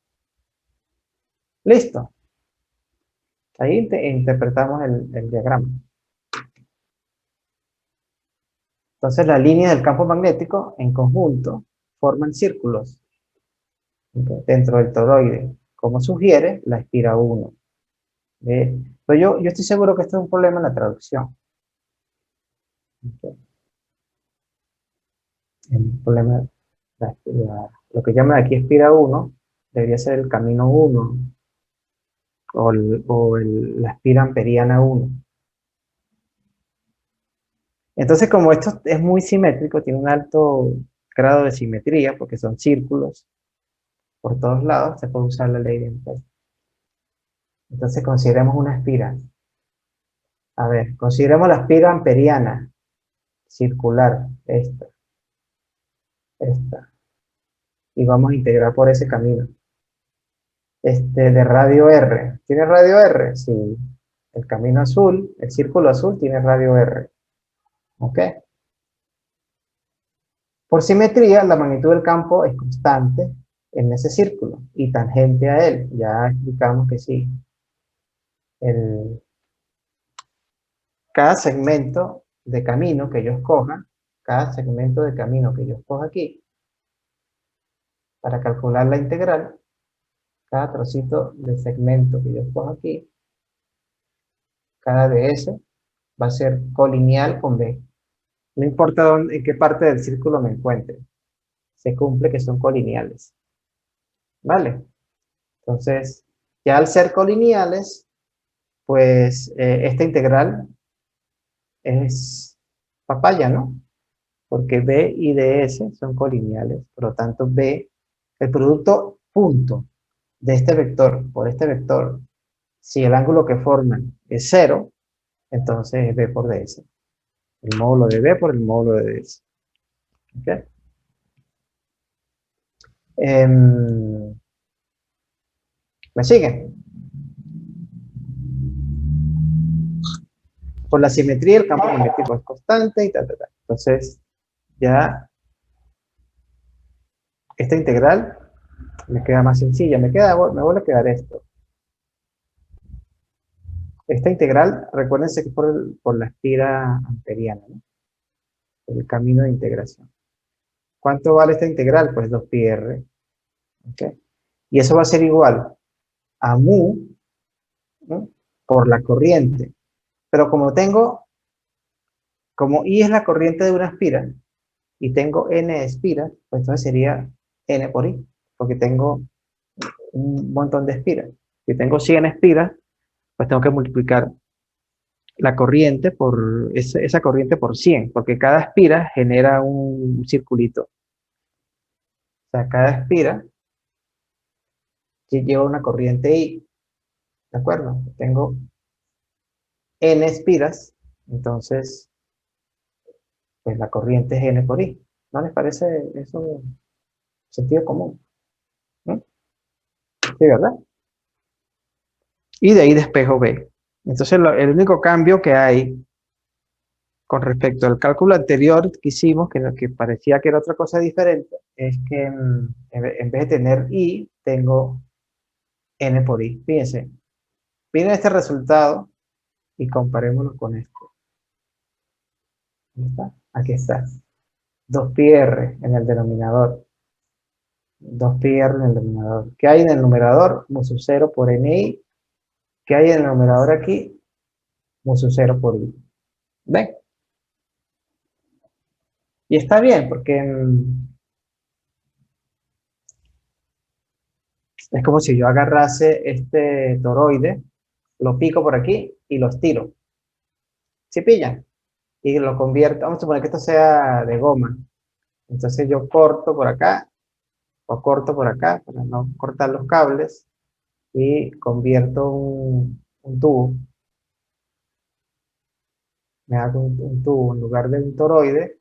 Listo. Ahí interpretamos el diagrama. Entonces las líneas del campo magnético en conjunto forman círculos dentro del toroide, como sugiere la espira 1. Pero yo estoy seguro que esto es un problema en la traducción. El problema, lo que llaman aquí espira 1, debería ser el camino 1 o la espira amperiana 1. Entonces, como esto es muy simétrico, tiene un alto grado de simetría, porque son círculos por todos lados, se puede usar la ley de Amperes. Entonces, consideremos una espira. A ver, consideremos la espira amperiana, circular, esta. Y vamos a integrar por ese camino. De radio R. ¿Tiene radio R? Sí. El camino azul, el círculo azul tiene radio R. ¿Ok? Por simetría, la magnitud del campo es constante en ese círculo y tangente a él. Ya explicamos que sí. Cada segmento de camino que yo escoja, cada segmento de camino que yo escoja aquí, para calcular la integral, cada trocito de segmento que yo escoja aquí, cada ds va a ser colineal con B. No importa en qué parte del círculo me encuentre, se cumple que son colineales. ¿Vale? Entonces, ya al ser colineales, pues esta integral es papaya, ¿no? Porque B y ds son colineales, por lo tanto B, el producto punto de este vector por este vector, si el ángulo que forman es 0, entonces es B por ds. El módulo de B por el módulo de ds. ¿Ok? ¿Me siguen? Por la simetría el campo magnético es constante y tal. Entonces, ya esta integral me queda más sencilla. Me vuelve a quedar esto. Esta integral, recuérdense que es por la espira amperiana, ¿no? El camino de integración. ¿Cuánto vale esta integral? Pues 2πr. ¿Okay? Y eso va a ser igual a mu, ¿no? Por la corriente. Pero como I es la corriente de una espira, y tengo n espiras, pues entonces sería n por I, porque tengo un montón de espiras. Si tengo 100 espiras, pues tengo que multiplicar la corriente por esa corriente por 100, porque cada espira genera un circulito. O sea, cada espira lleva una corriente I, ¿de acuerdo? Tengo n espiras, entonces, pues la corriente es n por I. ¿No les parece eso sentido común? ¿No? Sí, ¿verdad? Y de ahí despejo B. Entonces, el único cambio que hay con respecto al cálculo anterior que hicimos, que parecía que era otra cosa diferente, es que en vez de tener I, tengo N por I. Fíjense, miren este resultado y comparémoslo con este. ¿Dónde está? Aquí está. 2πr en el denominador. 2πr en el denominador. ¿Qué hay en el numerador? Mu sub 0 por NI. ¿Qué hay en el numerador aquí? Mu sub 0 por I. ¿Ven? Y está bien, porque es como si yo agarrase este toroide, lo pico por aquí y lo estiro. ¿Sí pillan? Y lo convierto, vamos a suponer que esto sea de goma. Entonces yo corto por acá, o corto por acá, para no cortar los cables, y convierto un tubo. Me hago un tubo en lugar de un toroide.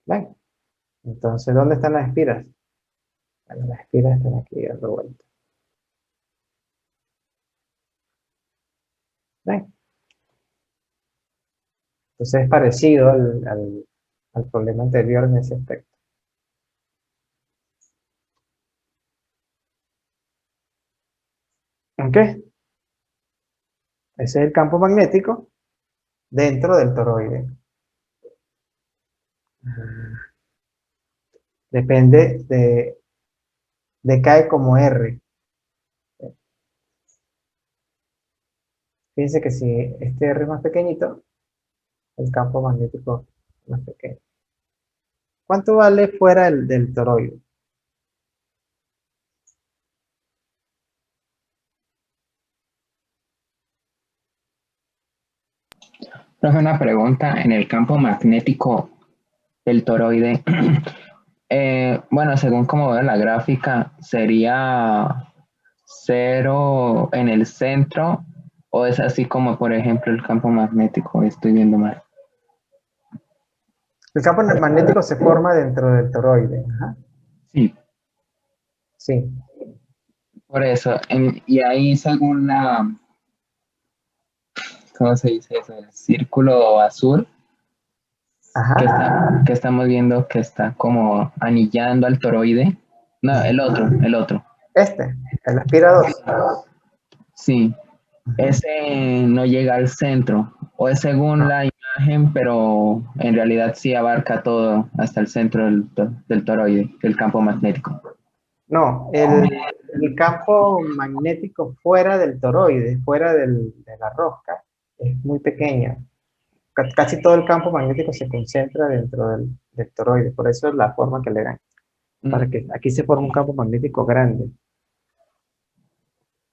¿Ven? Entonces, ¿dónde están las espiras? Bueno, las espiras están aquí dando vuelta. ¿Ven? Entonces es parecido al problema anterior en ese aspecto. ¿Ok? Ese es el campo magnético dentro del toroide. Depende decae como R. Fíjense que si este R es más pequeñito, el campo magnético es más pequeño. ¿Cuánto vale fuera del toroide? Profe, una pregunta, en el campo magnético del toroide, bueno, según como veo la gráfica, ¿sería cero en el centro o es así como, por ejemplo, el campo magnético? Estoy viendo mal. El campo magnético se forma dentro del toroide. Ajá. Sí, Sí. por eso. Y ahí según ¿cómo se dice eso? El círculo azul Ajá. que estamos viendo que está como anillando al toroide. No, el otro. El aspirador. Sí, ese no llega al centro, o es según la imagen, pero en realidad sí abarca todo hasta el centro del toroide, del campo magnético. No, el campo magnético fuera del toroide, fuera de la rosca, es muy pequeño. Casi todo el campo magnético se concentra dentro del toroide, por eso es la forma que le dan. Para que aquí se forme un campo magnético grande.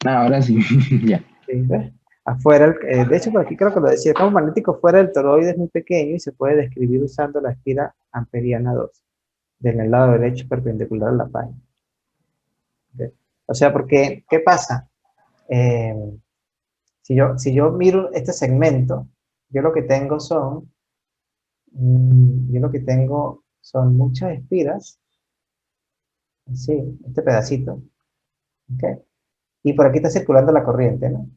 Ahora sí, ya. ¿Sí? ¿Ves? Afuera, de hecho, por aquí creo que lo decía, el campo magnético fuera del toroide es muy pequeño y se puede describir usando la espira amperiana 2 del lado derecho perpendicular a la página. ¿Okay? O sea, porque, ¿qué pasa? Eh, si yo miro este segmento, yo lo que tengo son muchas espiras, así, este pedacito, ¿ok? Y por aquí está circulando la corriente, ¿no?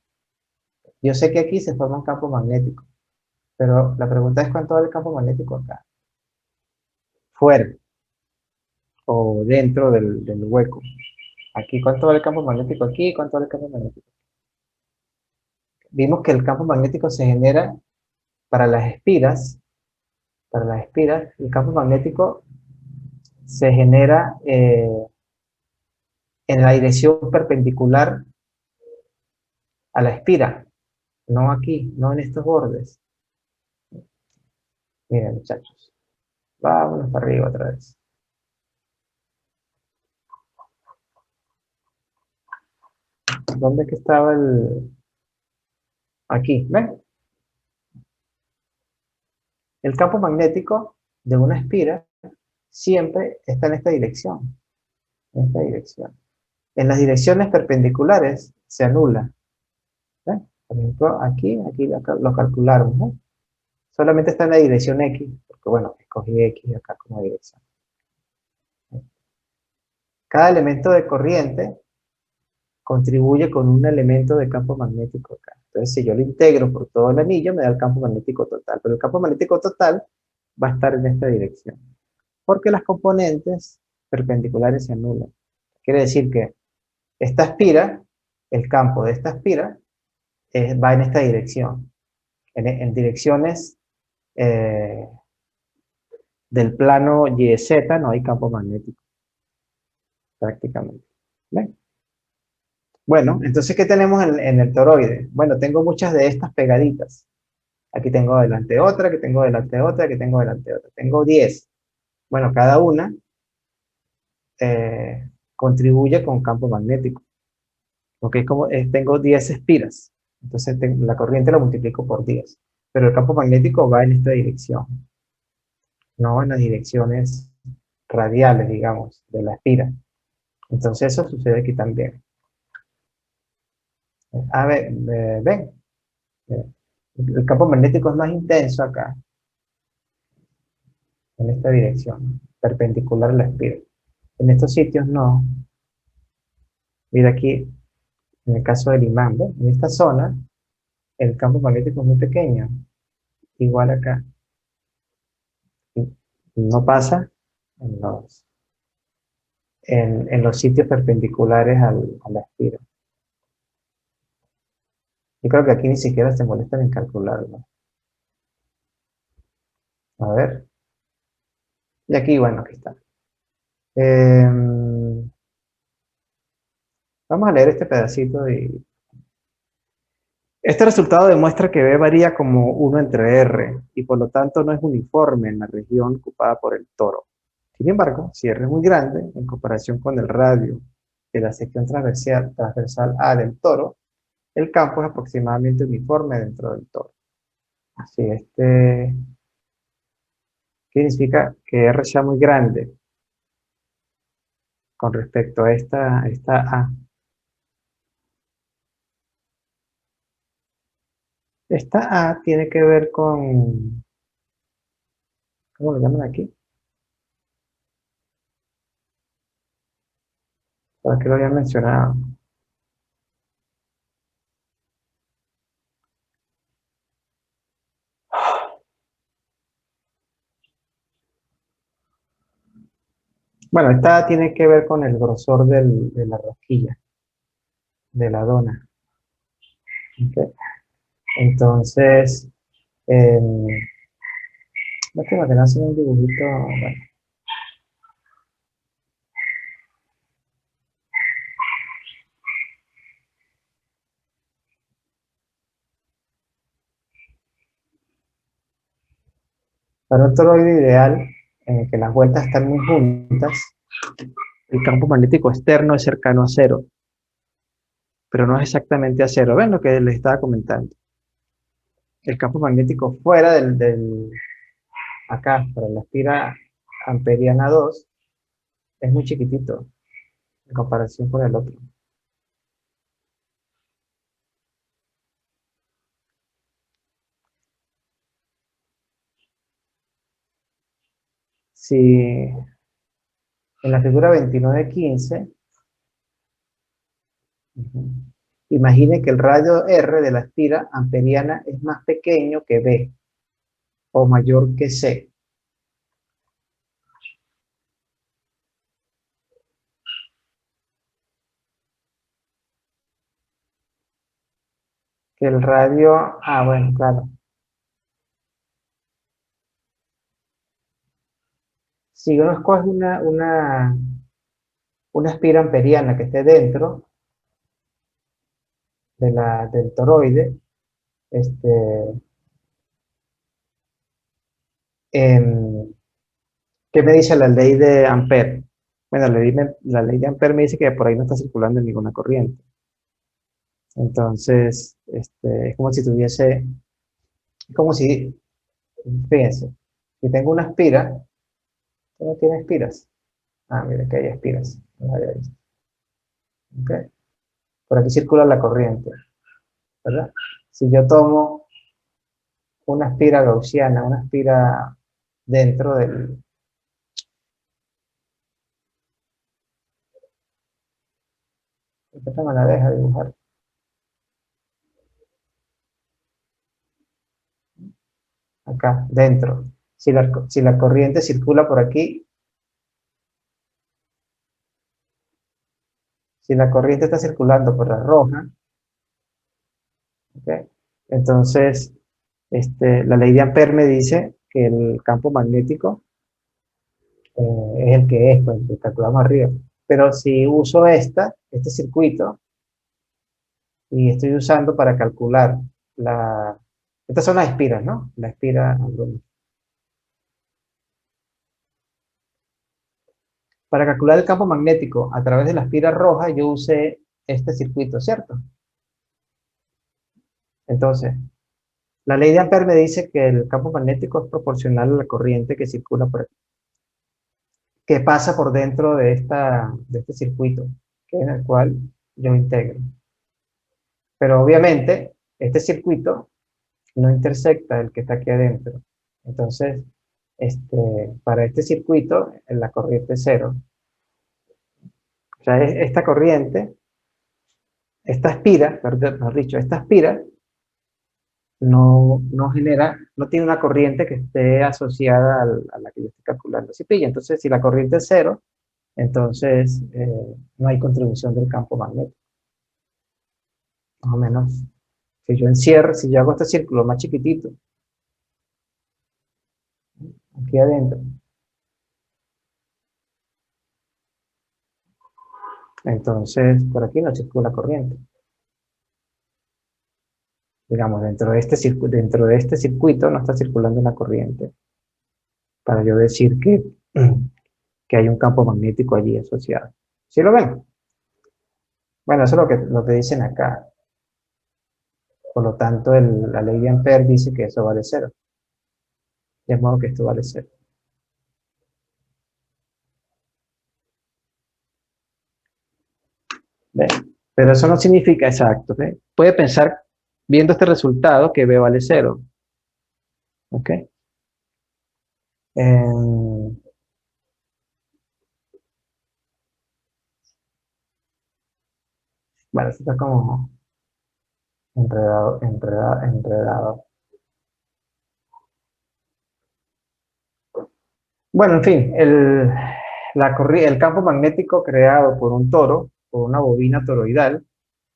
Yo sé que aquí se forma un campo magnético, pero la pregunta es cuánto vale el campo magnético acá. fuera o dentro del hueco. Aquí, ¿cuánto vale el campo magnético aquí? ¿Cuánto vale el campo magnético? Vimos que el campo magnético se genera para las espiras. Para las espiras, el campo magnético se genera en la dirección perpendicular a la espira, no aquí, no en estos bordes. Miren, muchachos, vámonos para arriba otra vez. ¿Dónde es que estaba el...? Aquí, ¿ven? El campo magnético de una espira siempre está en esta dirección. En esta dirección. En las direcciones perpendiculares se anula. ¿Ven? Por ejemplo, aquí lo calcularon, ¿no? Solamente está en la dirección X, porque bueno, escogí X acá como dirección. Cada elemento de corriente contribuye con un elemento de campo magnético acá. Entonces, si yo lo integro por todo el anillo, me da el campo magnético total. Pero el campo magnético total va a estar en esta dirección. Porque las componentes perpendiculares se anulan. Quiere decir que esta espira, el campo de esta espira, va en esta dirección. En direcciones del plano YZ no hay campo magnético, prácticamente. ¿Ven? Bueno, entonces, ¿qué tenemos en el toroide? Bueno, tengo muchas de estas pegaditas. Aquí tengo delante otra, aquí tengo delante otra, aquí tengo delante otra. Tengo 10. Bueno, cada una contribuye con campo magnético. Porque es como, tengo 10 espiras. Entonces, la corriente la multiplico por 10. Pero el campo magnético va en esta dirección. No en las direcciones radiales, digamos, de la espira. Entonces, eso sucede aquí también. A ver, ven. El campo magnético es más intenso acá, en esta dirección, perpendicular a la espira. En estos sitios no. Mira aquí, en el caso del imán, ¿ves? En esta zona, el campo magnético es muy pequeño, igual acá. No pasa en los sitios perpendiculares a la espira. Yo creo que aquí ni siquiera se molestan en calcularlo. A ver. Y aquí, bueno, aquí está. Vamos a leer este pedacito y... Este resultado demuestra que B varía como 1 entre R y por lo tanto no es uniforme en la región ocupada por el toro. Sin embargo, si R es muy grande, en comparación con el radio de la sección transversal A del toro, el campo es aproximadamente uniforme dentro del toro. Así, ¿qué significa? Que R sea muy grande con respecto a esta A. Esta A tiene que ver con... ¿Cómo lo llaman aquí? ¿Para qué lo había mencionado? Bueno, esta tiene que ver con el grosor de la rosquilla, de la dona. ¿Okay? Entonces, no tengo que hacer un dibujito. Bueno. Para un toroide ideal, en el que las vueltas están muy juntas, el campo magnético externo es cercano a cero, pero no es exactamente a cero. ¿Ven lo que les estaba comentando? El campo magnético fuera acá, para la espira amperiana 2, es muy chiquitito en comparación con el otro. Si en la figura 2915, imagine que el radio R de la espira amperiana es más pequeño que B o mayor que C. Que el radio, bueno, claro. Si uno escoge una espira amperiana que esté dentro del toroide, este, em, ¿qué me dice la ley de Ampere? Bueno, la ley de Ampere me dice que por ahí no está circulando ninguna corriente. Entonces, es como si tuviese, es como si, fíjense, si tengo una espira, ¿usted no tiene espiras? Mira que hay espiras. No la había visto. ¿Ok? Por aquí circula la corriente, ¿verdad? Si yo tomo una espira gaussiana, una espira dentro del... Esta me la deja dibujar. Acá, dentro. Si la corriente circula por aquí, si la corriente está circulando por la roja, ¿ok? Entonces, la ley de Ampere me dice que el campo magnético es el que es, pues, el que calculamos arriba. Pero si uso este circuito, y estoy usando para calcular estas son las espiras, ¿no? La espira, para calcular el campo magnético a través de la espira roja, yo usé este circuito, ¿cierto? Entonces, la ley de Ampere me dice que el campo magnético es proporcional a la corriente que circula por aquí, que pasa por dentro de este circuito, que es en el cual yo integro. Pero obviamente, este circuito no intersecta el que está aquí adentro. Entonces, para este circuito, la corriente es cero. O sea, esta corriente, esta espira, mejor dicho, esta espira no genera, no tiene una corriente que esté asociada a la que yo estoy calculando. ¿Sí pilla? Entonces, si la corriente es cero, entonces no hay contribución del campo magnético. Más o menos. Si yo hago este círculo más chiquitito, aquí adentro, entonces por aquí no circula corriente. Digamos, dentro de este circuito no está circulando una corriente para yo decir que hay un campo magnético allí asociado. ¿Sí lo ven? Bueno, eso es lo que dicen acá. Por lo tanto, la ley de Ampere dice que eso vale cero. De modo que esto vale cero. ¿Ve? Pero eso no significa exacto. ¿Ve? Puede pensar, viendo este resultado, que B vale cero. ¿Ok? Bueno, esto está como enredado, enredado, enredado. Bueno, en fin, el campo magnético creado por un toro, por una bobina toroidal,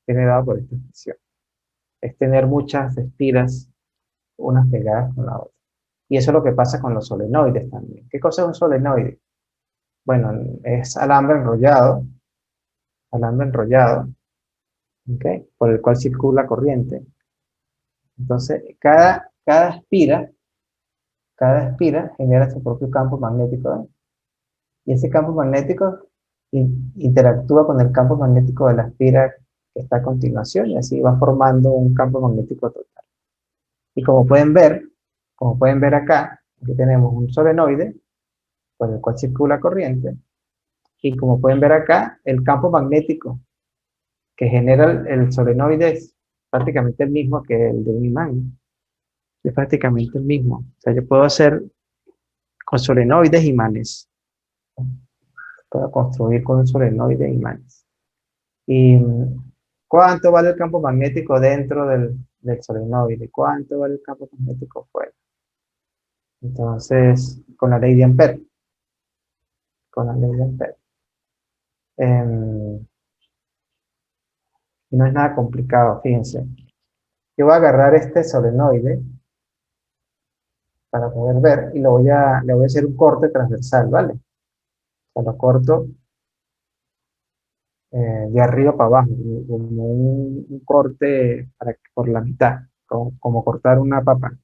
viene dado por esta expresión. Es tener muchas espiras, unas pegadas con la otra. Y eso es lo que pasa con los solenoides también. ¿Qué cosa es un solenoide? Bueno, es alambre enrollado, ¿ok? Por el cual circula corriente. Entonces, cada espira genera su propio campo magnético, ¿eh? Y ese campo magnético interactúa con el campo magnético de la espira que está a continuación y así va formando un campo magnético total. Y como pueden ver acá, aquí tenemos un solenoide por el cual circula corriente y como pueden ver acá, el campo magnético que genera el solenoide es prácticamente el mismo que el de un imán. Es prácticamente el mismo. O sea, yo puedo hacer con solenoides imanes. Puedo construir con un solenoide imanes. ¿Y cuánto vale el campo magnético dentro del solenoide? ¿Cuánto vale el campo magnético fuera? Entonces, con la ley de Ampere. Con la ley de Ampere. Y no es nada complicado, fíjense. Yo voy a agarrar este solenoide para poder ver y le voy a hacer un corte transversal, ¿vale? O sea, lo corto de arriba para abajo, como un corte por la mitad, como cortar una papa.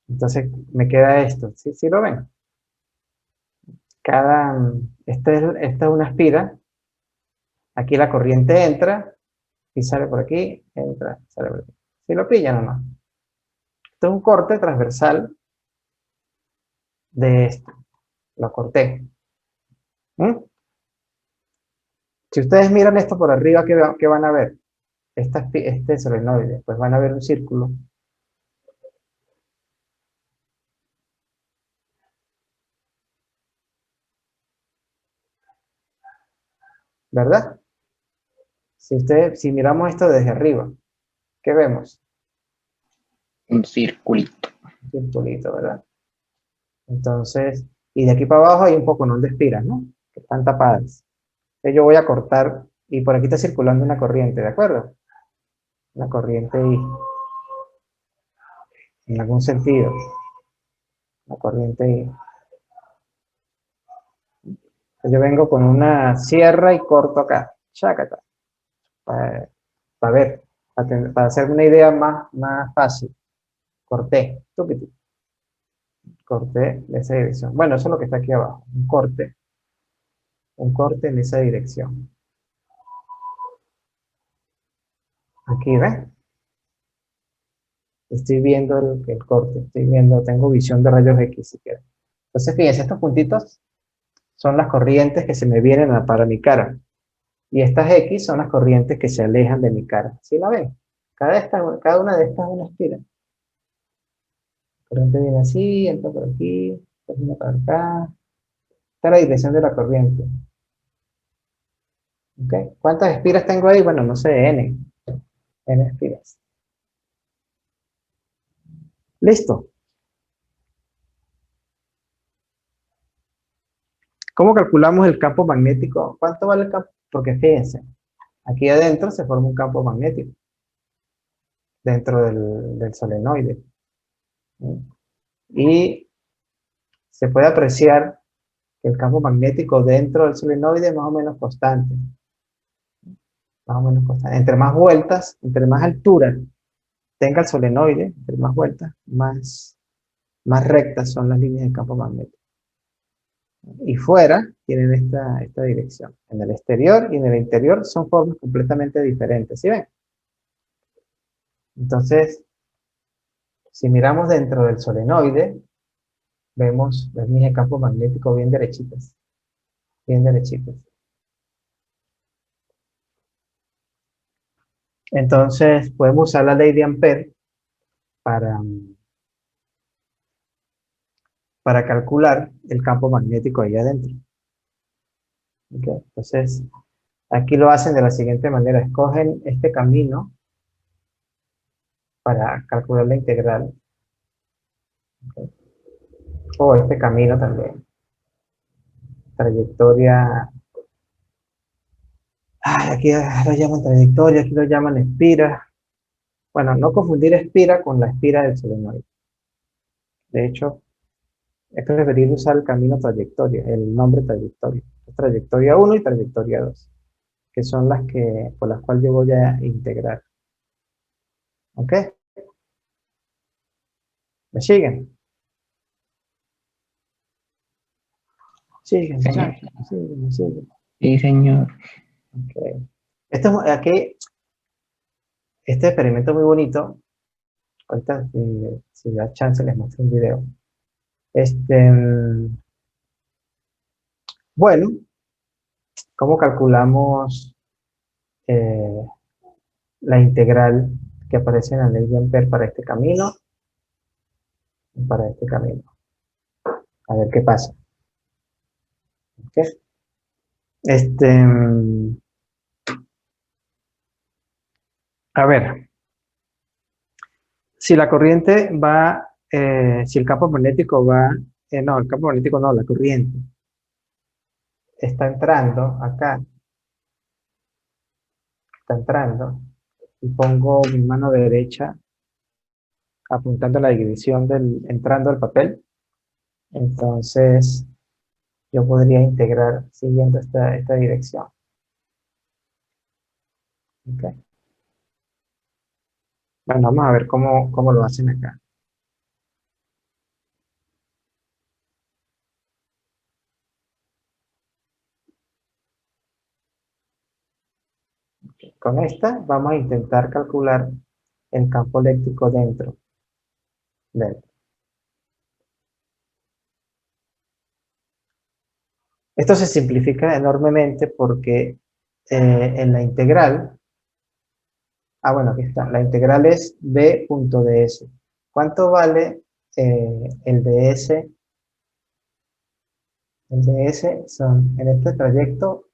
Entonces me queda esto, ¿sí, sí lo ven? Esta es una espira, aquí la corriente entra y sale por aquí, entra, sale por aquí. ¿Sí lo pillan o no? Esto es un corte transversal de esto, lo corté. ¿Mm? Si ustedes miran esto por arriba, ¿qué van a ver? Este solenoide, pues van a ver un círculo. ¿Verdad? Si miramos esto desde arriba, ¿qué vemos? Un circulito. Un circulito, ¿verdad? Entonces, y de aquí para abajo hay un poco de espiras, ¿no? Que están tapadas. Entonces yo voy a cortar, y por aquí está circulando una corriente, ¿de acuerdo? Una corriente I, en algún sentido. Una corriente I. Yo vengo con una sierra y corto acá, chácata, para ver, para hacerme una idea más fácil. Corté, tuquiti, corté de esa dirección. Bueno, eso es lo que está aquí abajo, un corte en esa dirección. Aquí, ¿ves? Estoy viendo el corte, estoy viendo, tengo visión de rayos X si quieren. Entonces, fíjense, estos puntitos son las corrientes que se me vienen para mi cara. Y estas X son las corrientes que se alejan de mi cara. ¿Sí la ven? Cada una de estas es una espira. La corriente viene así, entra por aquí, viene para acá. Esta es la dirección de la corriente. ¿Ok? ¿Cuántas espiras tengo ahí? Bueno, no sé, N. N espiras. Listo. ¿Cómo calculamos el campo magnético? ¿Cuánto vale el campo? Porque fíjense, aquí adentro se forma un campo magnético, dentro del solenoide. ¿Sí? Y se puede apreciar que el campo magnético dentro del solenoide es más o menos constante. Más o menos constante. Entre más vueltas, entre más altura tenga el solenoide, entre más vueltas, más rectas son las líneas de campo magnético. Y fuera tienen esta dirección. En el exterior y en el interior son formas completamente diferentes. ¿Sí ven? Entonces, si miramos dentro del solenoide, vemos las líneas de campo magnético bien derechitas. Bien derechitas. Entonces, podemos usar la ley de Ampère para calcular el campo magnético ahí adentro. ¿Okay? Entonces, aquí lo hacen de la siguiente manera. Escogen este camino para calcular la integral. ¿Okay? O este camino también. Trayectoria. Ay, aquí lo llaman trayectoria, aquí lo llaman espira. Bueno, no confundir espira con la espira del solenoide. De hecho, es preferible usar el camino trayectoria, el nombre trayectoria. Trayectoria 1 y trayectoria 2, que son por las cuales yo voy a integrar. ¿Ok? ¿Me siguen? Siguen, Señor. siguen. Sí, señor. Okay. Aquí, este experimento muy bonito. Ahorita, si da chance, les muestro un video. Bueno, ¿cómo calculamos eh, la integral que aparece en la ley de Ampère para este camino y para este camino? A ver qué pasa. ¿Okay? A ver, si la corriente va, si el campo magnético va, no, el campo magnético no, la corriente está entrando acá, está entrando, y pongo mi mano derecha apuntando a la dirección entrando al papel, entonces yo podría integrar siguiendo esta dirección. ¿Ok? Bueno, vamos a ver cómo lo hacen acá. Con esta vamos a intentar calcular el campo eléctrico dentro de él. Esto se simplifica enormemente porque en la integral, bueno, aquí está, la integral es b.ds. ¿Cuánto vale el ds? El ds son, en este trayecto,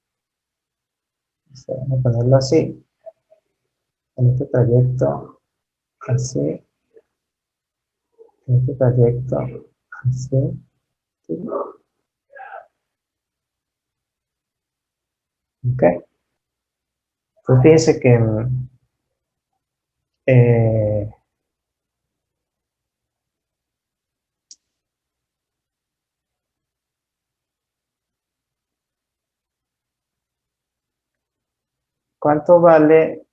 vamos a ponerlo así, en este trayecto, así, en este trayecto, así, ¿sí? Ok. Pues fíjense que eh, ¿cuánto vale?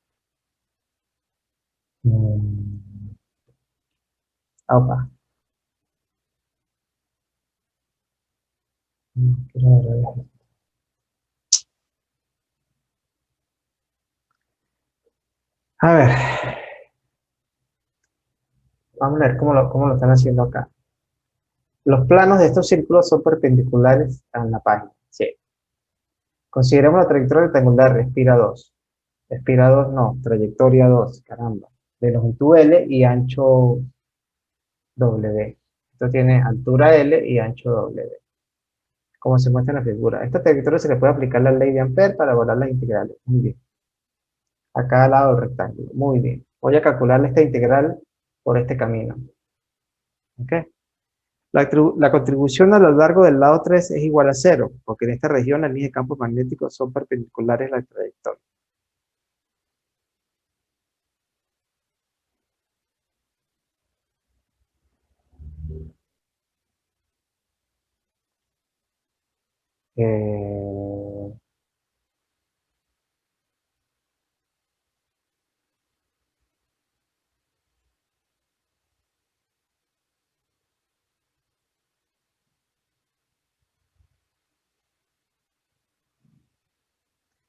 mm, Opa. Quiero ver. A ver, vamos a ver cómo lo están haciendo acá. Los planos de estos círculos son perpendiculares a la página. Sí. Consideremos la trayectoria rectangular, respira 2. Respira 2, no, trayectoria 2, caramba. De longitud L y ancho W. Esto tiene altura L y ancho W. Como se muestra en la figura. A esta trayectoria se le puede aplicar la ley de Ampère para evaluar las integrales. Muy bien. A cada lado del rectángulo. Muy bien. Voy a calcular esta integral por este camino. ¿Ok? La contribución a lo largo del lado 3 es igual a 0, porque en esta región las líneas de campos magnéticos son perpendiculares a la trayectoria. Eh,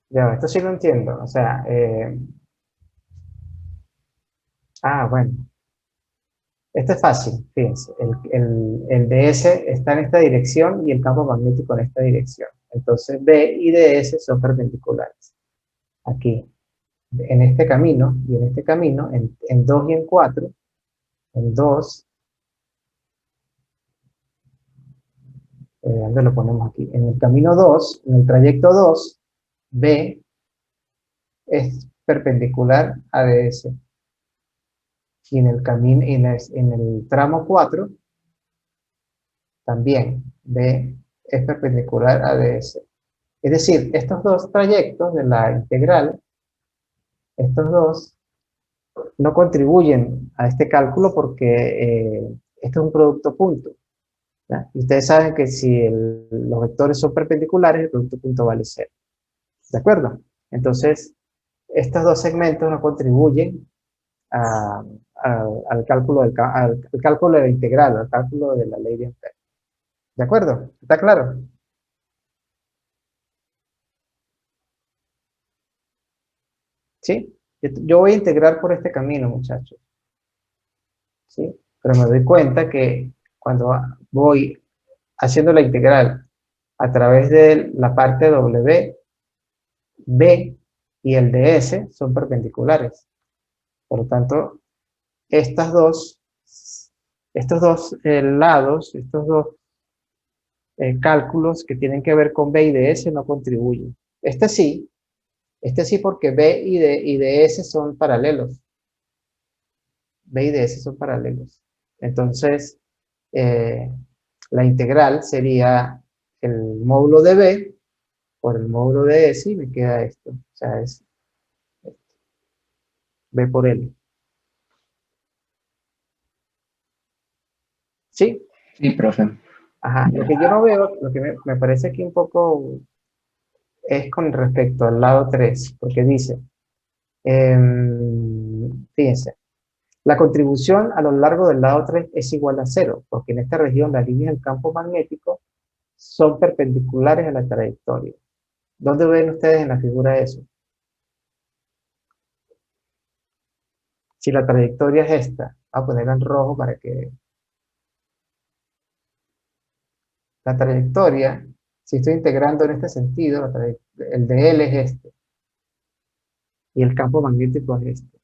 ya, esto sí lo entiendo. O sea, bueno, esto es fácil, fíjense. El DS está en esta dirección y el campo magnético en esta dirección. Entonces B y DS son perpendiculares. Aquí, en este camino y en este camino, en 2 y en 4, en 2, ¿dónde lo ponemos aquí? En el camino 2, en el trayecto 2, B es perpendicular a DS. Y en el camino, en el tramo 4, también B es perpendicular a DS. Es decir, estos dos trayectos de la integral, estos dos no contribuyen a este cálculo porque esto es un producto punto. ¿Ya? Y ustedes saben que si los vectores son perpendiculares, el producto punto vale 0. ¿De acuerdo? Entonces, estos dos segmentos no contribuyen al cálculo al cálculo de la integral, al cálculo de la ley de Ampère. ¿De acuerdo? ¿Está claro? ¿Sí? Yo voy a integrar por este camino, muchachos. ¿Sí? Pero me doy cuenta que cuando voy haciendo la integral a través de la parte W, B y el DS son perpendiculares. Por lo tanto, estos dos lados, estos dos cálculos que tienen que ver con B y DS no contribuyen. Este sí porque B y DS son paralelos. B y DS son paralelos. Entonces, eh, la integral sería el módulo de B por el módulo de S y me queda esto. O sea, es B por L. ¿Sí? Sí, profe. Ajá. Lo que yo no veo, lo que me parece aquí un poco es con respecto al lado 3, porque dice, fíjense, la contribución a lo largo del lado 3 es igual a 0, porque en esta región las líneas del campo magnético son perpendiculares a la trayectoria. ¿Dónde ven ustedes en la figura eso? Si la trayectoria es esta, voy a ponerla en rojo para que la trayectoria, si estoy integrando en este sentido, el de L es este, y el campo magnético es este.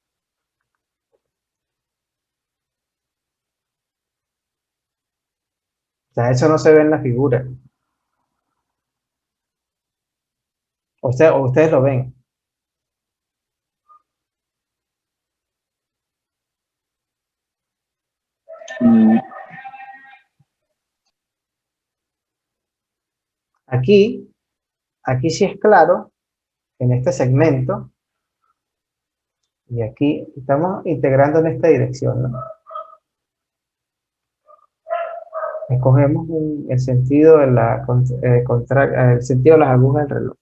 O sea, eso no se ve en la figura. O ustedes lo ven. Mm, Aquí, aquí sí es claro, en este segmento, y aquí estamos integrando en esta dirección, ¿no? Escogemos el sentido de el sentido de las agujas del reloj.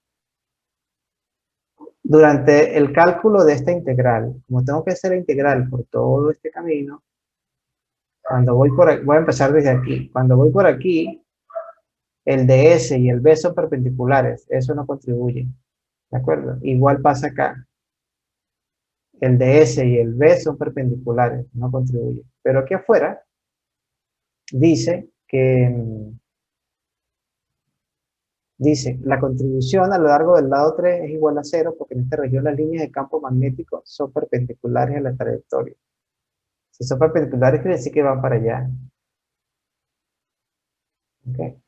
Durante el cálculo de esta integral, como tengo que hacer la integral por todo este camino, cuando voy por aquí, voy a empezar desde aquí. Cuando voy por aquí, el ds y el b son perpendiculares, eso no contribuye, ¿de acuerdo? Igual pasa acá. El ds y el b son perpendiculares, no contribuye. Pero aquí afuera dice que la contribución a lo largo del lado 3 es igual a 0 porque en esta región las líneas de campo magnético son perpendiculares a la trayectoria. Si son perpendiculares quiere decir que van para allá. ¿Okay?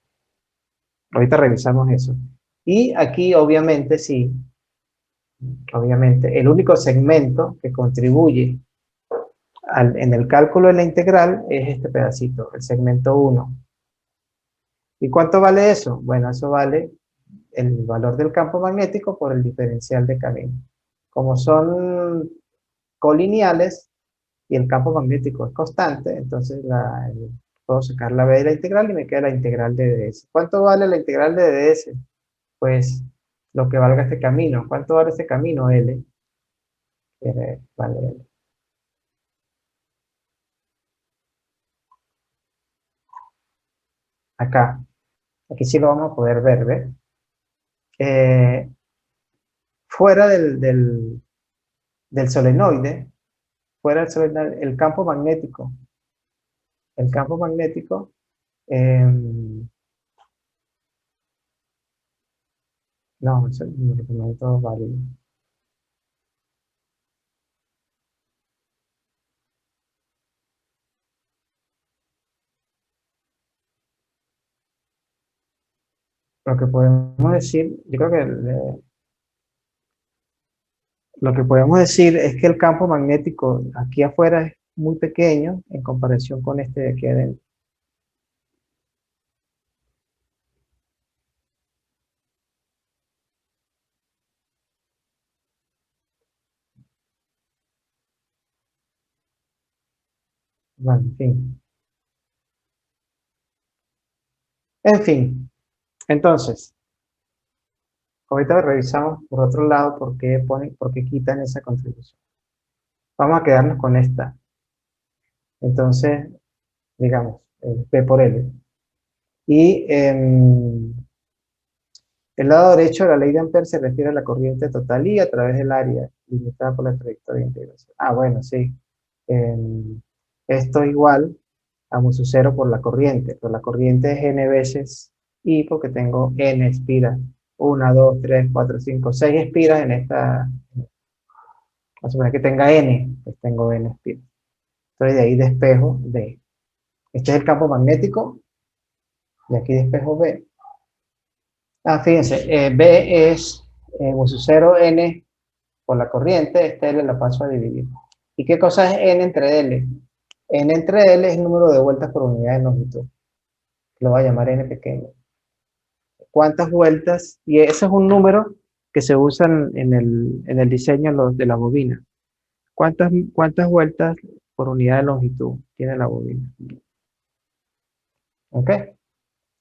Ahorita revisamos eso. Y aquí obviamente sí, obviamente el único segmento que contribuye en el cálculo de la integral es este pedacito, el segmento 1. ¿Y cuánto vale eso? Bueno, eso vale el valor del campo magnético por el diferencial de camino. Como son colineales y el campo magnético es constante, entonces puedo sacar la b de la integral y me queda la integral de ds. ¿Cuánto vale la integral de ds? Pues lo que valga este camino. ¿Cuánto vale este camino? L. Vale L. Acá. Aquí sí lo vamos a poder ver, ¿ves? Fuera del solenoide, fuera del solenoide, el campo magnético, no, eso no es válido. Lo que podemos decir, yo creo que lo que podemos decir es que el campo magnético aquí afuera es muy pequeño en comparación con este de aquí adentro. Bueno, en fin. En fin, entonces, ahorita revisamos por otro lado por qué quitan esa contribución. Vamos a quedarnos con esta. Entonces, digamos, P por L. Y el lado derecho de la ley de Ampère se refiere a la corriente total I a través del área limitada por la trayectoria de integración. Ah, bueno, sí. Esto es igual a mu 0 por la corriente. Pero la corriente es n veces I porque tengo n espiras. 1, 2, 3, 4, 5, 6 espiras en esta. Vamos a suponer que tenga n, pues tengo n espiras. Entonces de ahí despejo D. Este es el campo magnético. De aquí despejo B. Ah, fíjense, B es mu 0 n por la corriente, este L la paso a dividir. ¿Y qué cosa es n entre L? N entre L es el número de vueltas por unidad de longitud. Lo voy a llamar n pequeño. ¿Cuántas vueltas? Y ese es un número que se usa en el diseño de la bobina. ¿Cuántas vueltas por unidad de longitud tiene la bobina? ¿Ok?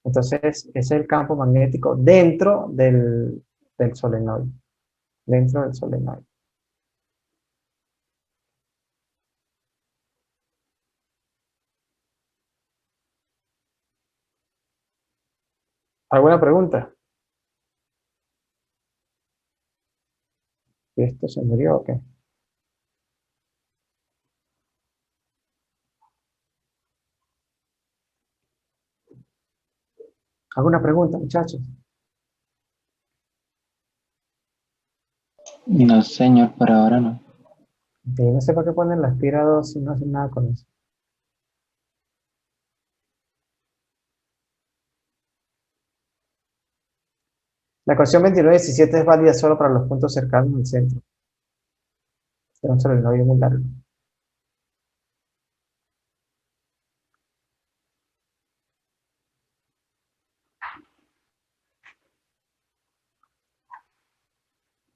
Entonces, ese es el campo magnético dentro del solenoide. Dentro del solenoide. ¿Alguna pregunta? ¿Esto se murió o qué? ¿Alguna pregunta, muchachos? No, señor, por ahora no. Ok, no sé para qué ponen la aspira 2 si no hacen nada con eso. La ecuación 29-17 es válida solo para los puntos cercanos al centro. Es un solenoide muy largo.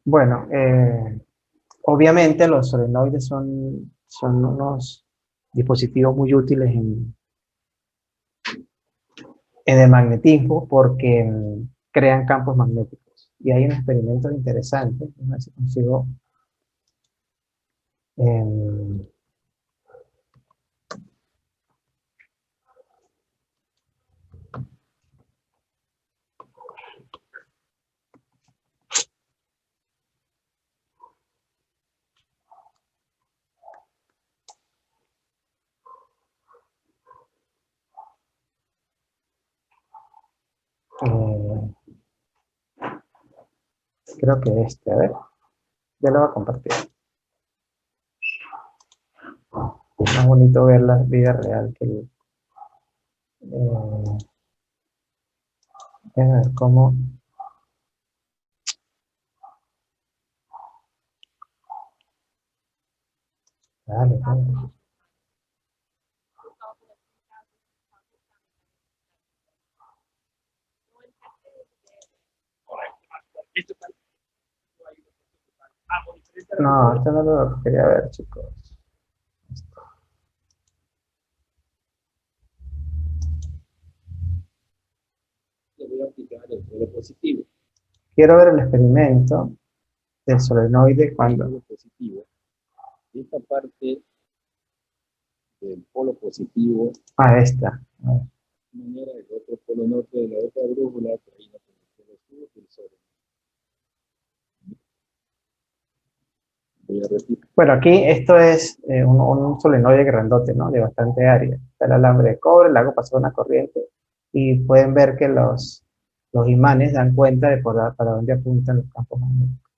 Bueno, obviamente los solenoides son unos dispositivos muy útiles en el magnetismo porque crean campos magnéticos. Y hay un experimento interesante, a ver si consigo em, eh, creo que a ver, ya lo voy a compartir. Es más bonito ver la vida real que a ver cómo. Dale, dale. No, esto no lo quería ver, chicos. Le voy a aplicar el polo positivo. Quiero ver el experimento del solenoide El cuando. polo positivo. Esta parte del polo positivo, Ah, esta. A ver. de manera el otro polo norte de la otra brújula, que ahí no tengo el polo sur del sol. Voy a repetir. Bueno, aquí esto es un solenoide grandote, ¿no? De bastante área. Está el alambre de cobre, le hago pasar una corriente y pueden ver que los imanes dan cuenta de para dónde apuntan los campos magnéticos.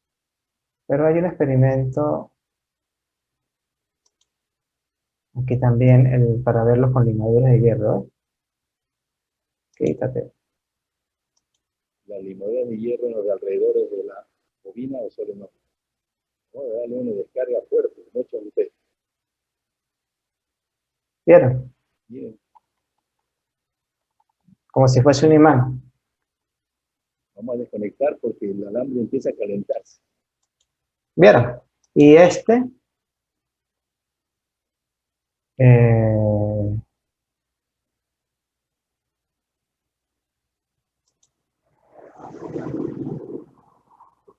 Pero hay un experimento aquí también para verlos con limaduras de hierro, ¿eh? Quítate. Las limaduras de hierro en los alrededores de la bobina o solenoide. Vamos a darle una descarga fuerte, mucho a usted. ¿Vieron? Bien, Como si fuese un imán. vamos a desconectar porque el alambre empieza a calentarse. ¿Vieron? Y eh,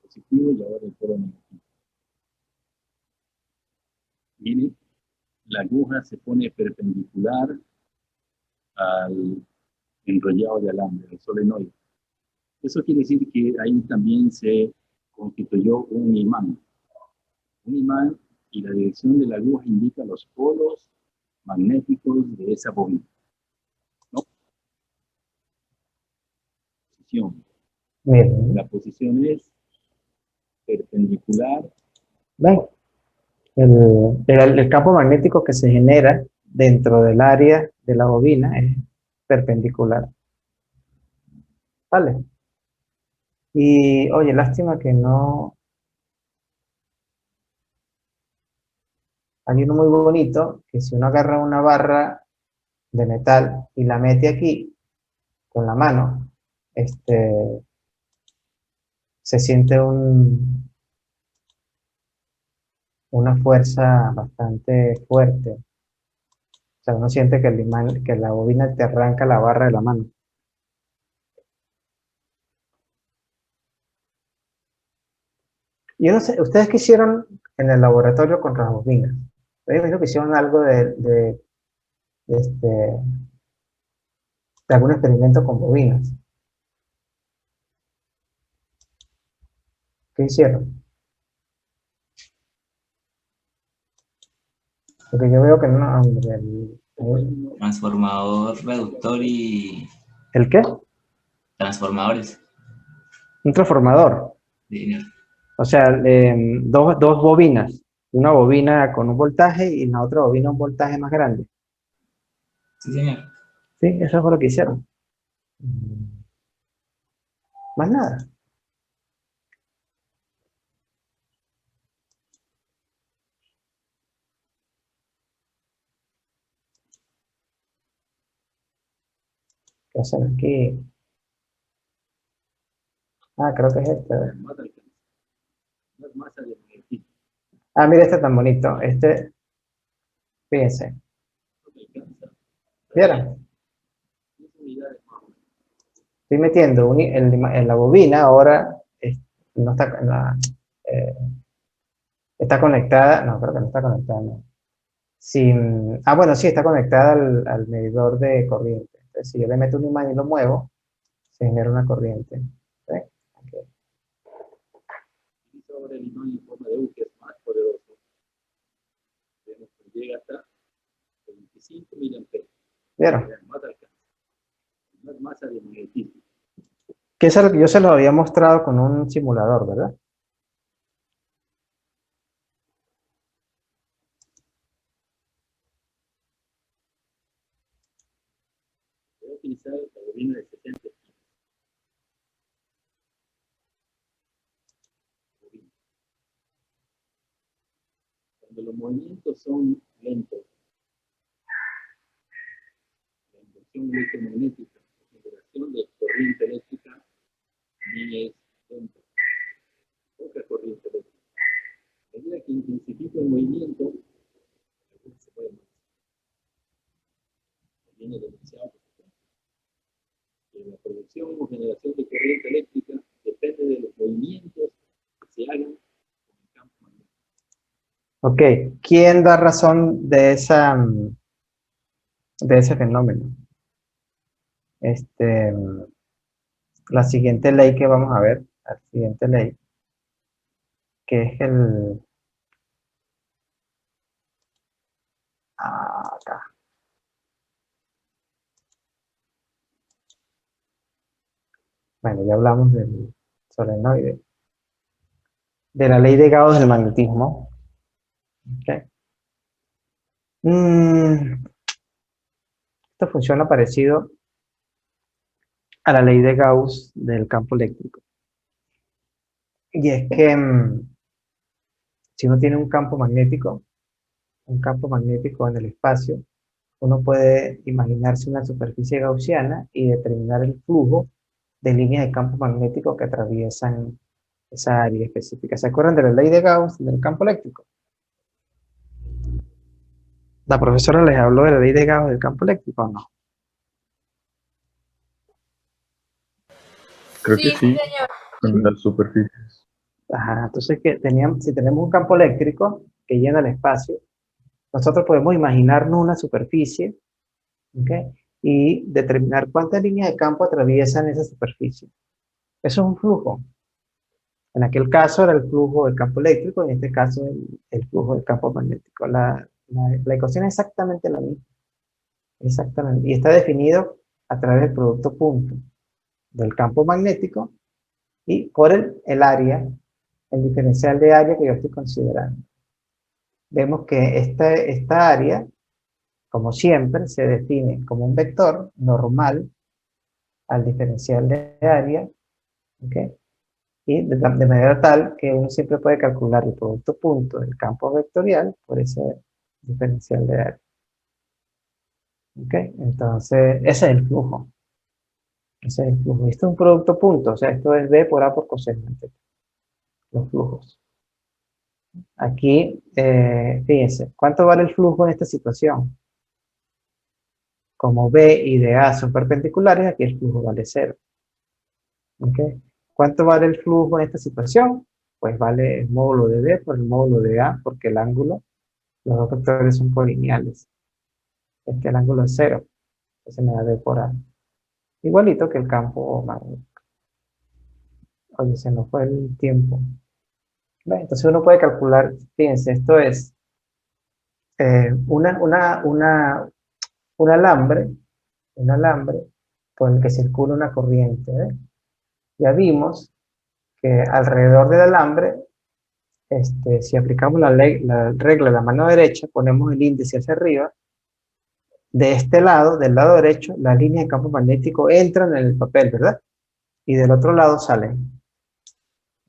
Positivo y ahora el polo negativo. Miren, la aguja se pone perpendicular al enrollado de alambre, al solenoide. Eso quiere decir que ahí también se constituyó un imán. Un imán y la dirección de la aguja indica los polos magnéticos de esa bobina. ¿No? Posición. miren, La posición es perpendicular. ¿ven? El campo magnético que se genera dentro del área de la bobina es perpendicular. ¿Vale? Y oye, lástima que no. Hay uno muy bonito que si uno agarra una barra de metal y la mete aquí con la mano, se siente una fuerza bastante fuerte. O sea, uno siente que el imán, que la bobina te arranca la barra de la mano. Yo no sé, ¿ustedes qué hicieron en el laboratorio con las bobinas? Yo imagino que hicieron algo este, de algún experimento con bobinas. ¿Qué hicieron? Porque yo veo que no, hombre, Transformador, reductor y ¿el qué? transformadores Un transformador. de dinero. O sea, dos bobinas. Una bobina con un voltaje y la otra bobina un voltaje más grande. Sí, señor. Sí, eso fue lo que hicieron. Más nada. ¿Qué hacen aquí? Ah, creo que es este. A ver. Más alcance. Más masa de magnetismo. Ah, mira este tan bonito. Este, fíjense. No me alcanza. ¿Vieron? 10 unidades más o menos. Estoy metiendo en la bobina, ahora no está, eh, está conectada. No, creo que no está conectada. No. Bueno, sí, está conectada al medidor de corriente. Entonces, si yo le meto un imán y lo muevo, se genera una corriente. ¿Sí? Ok. Utiliza ahora el imán en forma de U, que es más poderoso. Vemos que llega hasta 25 miliamperes. ¿Vieron? Más alcance. Más masa de magnetismo. Que es algo que yo se lo había mostrado con un simulador, ¿verdad? Voy a utilizar la bobina de 70 kilos. Cuando los movimientos son lentos, la inducción electromagnética, la generación de corriente eléctrica también es lenta, poca corriente eléctrica. A medida que intensifica el movimiento, la luz se mueve más. Viene demasiado. La producción o generación de corriente eléctrica depende de los movimientos que se hagan con el campo magnético. Ok, ¿quién da razón de ese fenómeno? La siguiente ley que vamos a ver, la siguiente ley, que es acá. Bueno, ya hablamos del solenoide, de la ley de Gauss del magnetismo. Okay. Esto funciona parecido a la ley de Gauss del campo eléctrico. Y es que si uno tiene un campo magnético en el espacio, uno puede imaginarse una superficie gaussiana y determinar el flujo de líneas de campo magnético que atraviesan esa área específica. ¿Se acuerdan de la ley de Gauss del campo eléctrico? La profesora les habló de la ley de Gauss del campo eléctrico, ¿o no? Creo que Sí, sí, señor. con las superficies. Ajá, entonces si tenemos un campo eléctrico que llena el espacio, nosotros podemos imaginarnos una superficie, ¿ok? Y determinar cuántas líneas de campo atraviesan esa superficie. Eso es un flujo. En aquel caso era el flujo del campo eléctrico, en este caso el flujo del campo magnético. La ecuación es exactamente la misma. Exactamente. Y está definido a través del producto punto del campo magnético y por el área, el diferencial de área que yo estoy considerando. Vemos que esta área, como siempre, se define como un vector normal al diferencial de área, ¿ok? Y de manera tal que uno siempre puede calcular el producto punto del campo vectorial por ese diferencial de área. ¿Ok? Entonces, ese es el flujo. Ese es el flujo. Esto es un producto punto, o sea, esto es B por A por coseno, los flujos. Aquí, fíjense, ¿cuánto vale el flujo en esta situación? Como B y DA son perpendiculares, aquí el flujo vale cero. ¿Ok? ¿Cuánto vale el flujo en esta situación? Pues vale el módulo de B por el módulo de A, porque el ángulo, los dos vectores son polineales. El ángulo es cero, entonces me da B por A. Igualito que el campo magnético. Oye, se nos fue el tiempo. ¿Ve? Entonces uno puede calcular, fíjense, esto es un alambre, un alambre por el que circula una corriente. ¿Ve? Ya vimos que alrededor del alambre, si aplicamos la regla de la mano derecha, ponemos el índice hacia arriba, de este lado, del lado derecho, las líneas de campo magnético entran en el papel, ¿verdad? Y del otro lado salen.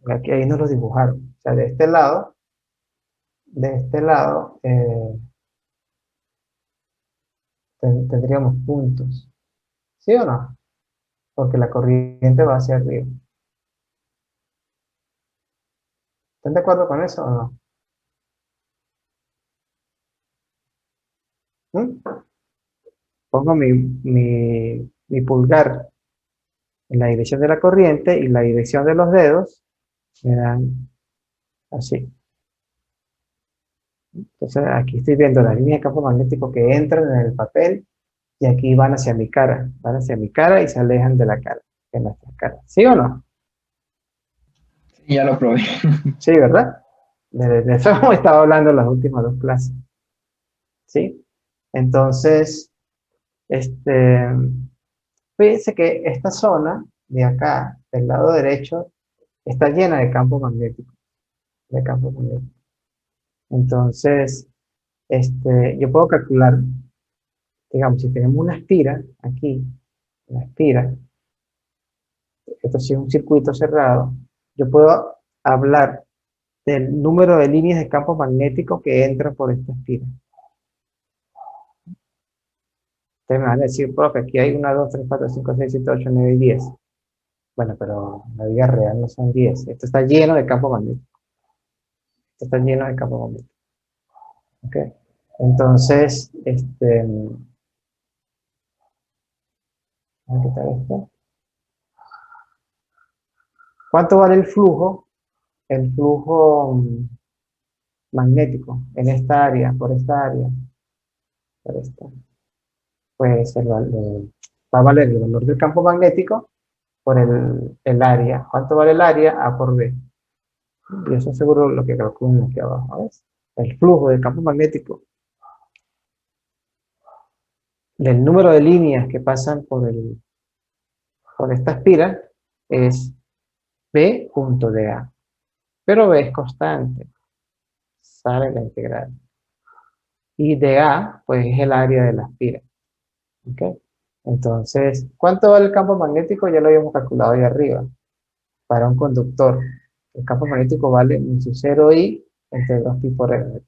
Aquí ahí nos lo dibujaron. O sea, de este lado, tendríamos puntos. ¿Sí o no? Porque la corriente va hacia arriba. ¿Están de acuerdo con eso o no? ¿Mm? Pongo mi pulgar en la dirección de la corriente y la dirección de los dedos me dan así. Entonces aquí estoy viendo las líneas de campo magnético que entran en el papel y aquí van hacia mi cara. Van hacia mi cara y se alejan de la cara, de nuestra cara. ¿Sí o no? Sí, ya lo probé. Sí, ¿verdad? De eso hemos estado hablando en las últimas dos clases. ¿Sí? Entonces, este, fíjense que esta zona de acá, del lado derecho, está llena de campo magnético. De campo magnético. Entonces, yo puedo calcular, digamos, si tenemos una espira aquí, una espira, esto sí es un circuito cerrado, yo puedo hablar del número de líneas de campo magnético que entran por esta espira. Ustedes me van a decir, profe, aquí hay 1, 2, 3, 4, 5, 6, 7, 8, 9 y 10. Bueno, pero en la vida real no son 10. Esto está lleno de campo magnético. Esto está lleno de campo magnético. ¿Ok? Entonces, voy a quitar esto. ¿Cuánto vale el flujo? El flujo magnético en esta área, por esta área, por esta. Pues va a valer el valor del campo magnético por el área. ¿Cuánto vale el área? A por B. Y eso es seguro lo que calculan aquí abajo. ¿Ves? El flujo del campo magnético del número de líneas que pasan por esta espira es B punto de A. Pero B es constante. Sale la integral. Y de A, pues es el área de la espira. ¿Ok? Entonces, ¿cuánto vale el campo magnético? Ya lo habíamos calculado ahí arriba. Para un conductor, el campo magnético vale un su 0i entre 2pi por r.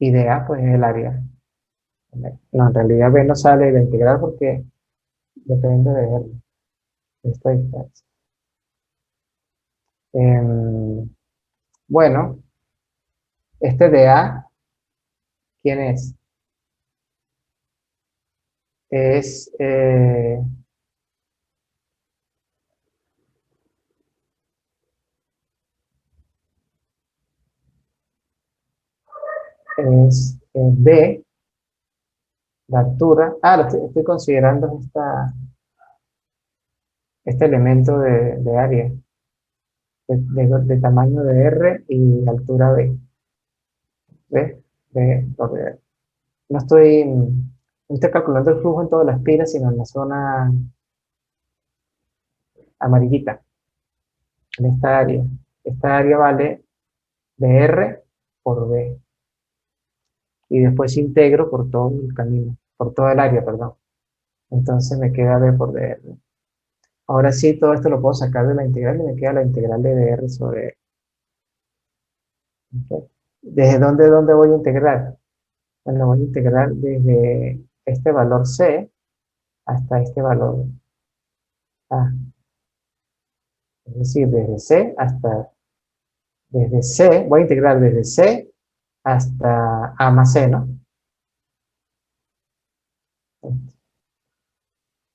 Y de A, pues es el área. No, en realidad B no sale de la integral porque depende de R, de esta distancia. Bueno, este de A, ¿quién es? Es B, la altura. Ah, estoy considerando este elemento de área, de tamaño de R y altura B. ¿Ves? B por R. No estoy calculando el flujo en todas las pilas, sino en la zona amarillita, en esta área. Esta área vale de R por B. Y después integro por todo el camino, por todo el área, perdón. Entonces me queda B por dr. Ahora sí, todo esto lo puedo sacar de la integral y me queda la integral de dr sobre R. ¿Ok? ¿Desde dónde voy a integrar? Bueno, voy a integrar desde este valor C hasta este valor A. Es decir, desde C hasta Desde C, voy a integrar desde C hasta A más C, ¿no?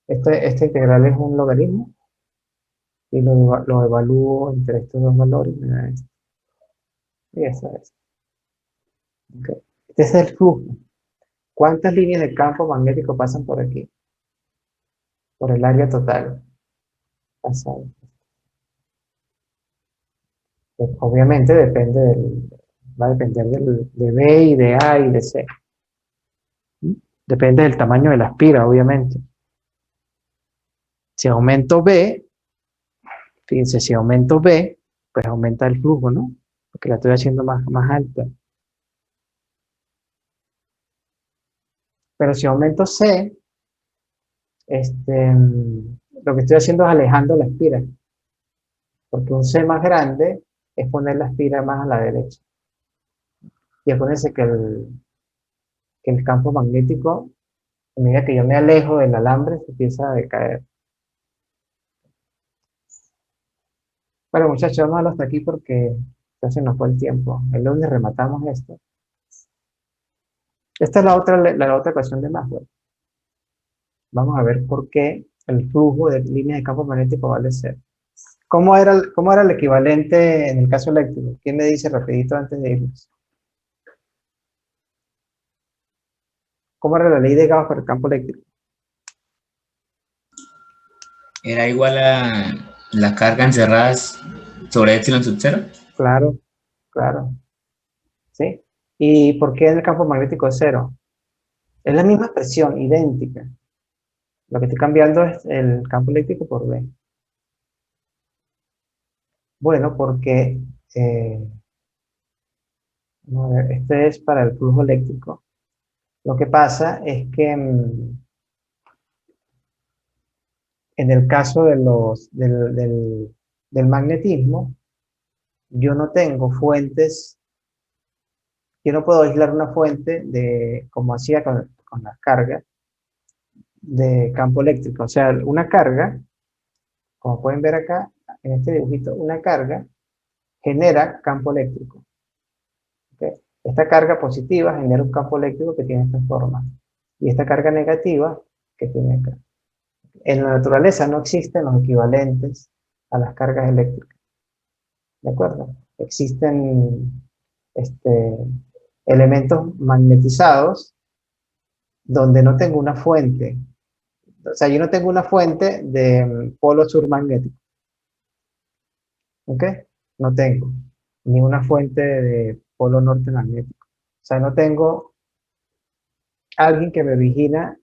Esta integral es un logaritmo y lo evalúo entre estos dos valores y me da esto. Y eso es. Okay. Este es el flujo. ¿Cuántas líneas de campo magnético pasan por aquí? Por el área total. Pasado. Pues, obviamente va a depender de B y de A y de C. ¿Mm? Depende del tamaño de la espira, obviamente. Si aumento B, fíjense, si aumento B, pues aumenta el flujo, ¿no? Porque la estoy haciendo más alta. Pero si aumento C, lo que estoy haciendo es alejando la espira. Porque un C más grande es poner la espira más a la derecha. Y acuérdense que el campo magnético, a medida que yo me alejo del alambre, se empieza a decaer. Bueno, muchachos, vamos a dejarlo hasta aquí porque ya se nos fue el tiempo. El lunes rematamos esto. Esta es la otra ecuación de Maxwell. Vamos a ver por qué el flujo de líneas de campo magnético vale cero. ¿Cómo era el equivalente en el caso eléctrico? ¿Quién me dice rapidito antes de irnos? ¿Cómo era la ley de Gauss para el campo eléctrico? Era igual a la carga encerradas sobre epsilon sub 0. Claro, claro. ¿Sí? ¿Y por qué en el campo magnético es cero? Es la misma expresión, idéntica. Lo que estoy cambiando es el campo eléctrico por B. Bueno, porque a ver, este es para el flujo eléctrico. Lo que pasa es que en el caso del magnetismo, yo no tengo fuentes, yo no puedo aislar una fuente como hacía con las cargas de campo eléctrico. O sea, una carga, como pueden ver acá en este dibujito, una carga genera campo eléctrico. ¿Okay? Esta carga positiva genera un campo eléctrico que tiene esta forma. Y esta carga negativa que tiene acá. En la naturaleza no existen los equivalentes a las cargas eléctricas. ¿De acuerdo? Existen elementos magnetizados donde no tengo una fuente. O sea, yo no tengo una fuente de polo sur magnético. ¿Ok? No tengo. Ni una fuente de polo norte magnético. O sea, no tengo alguien que me vigila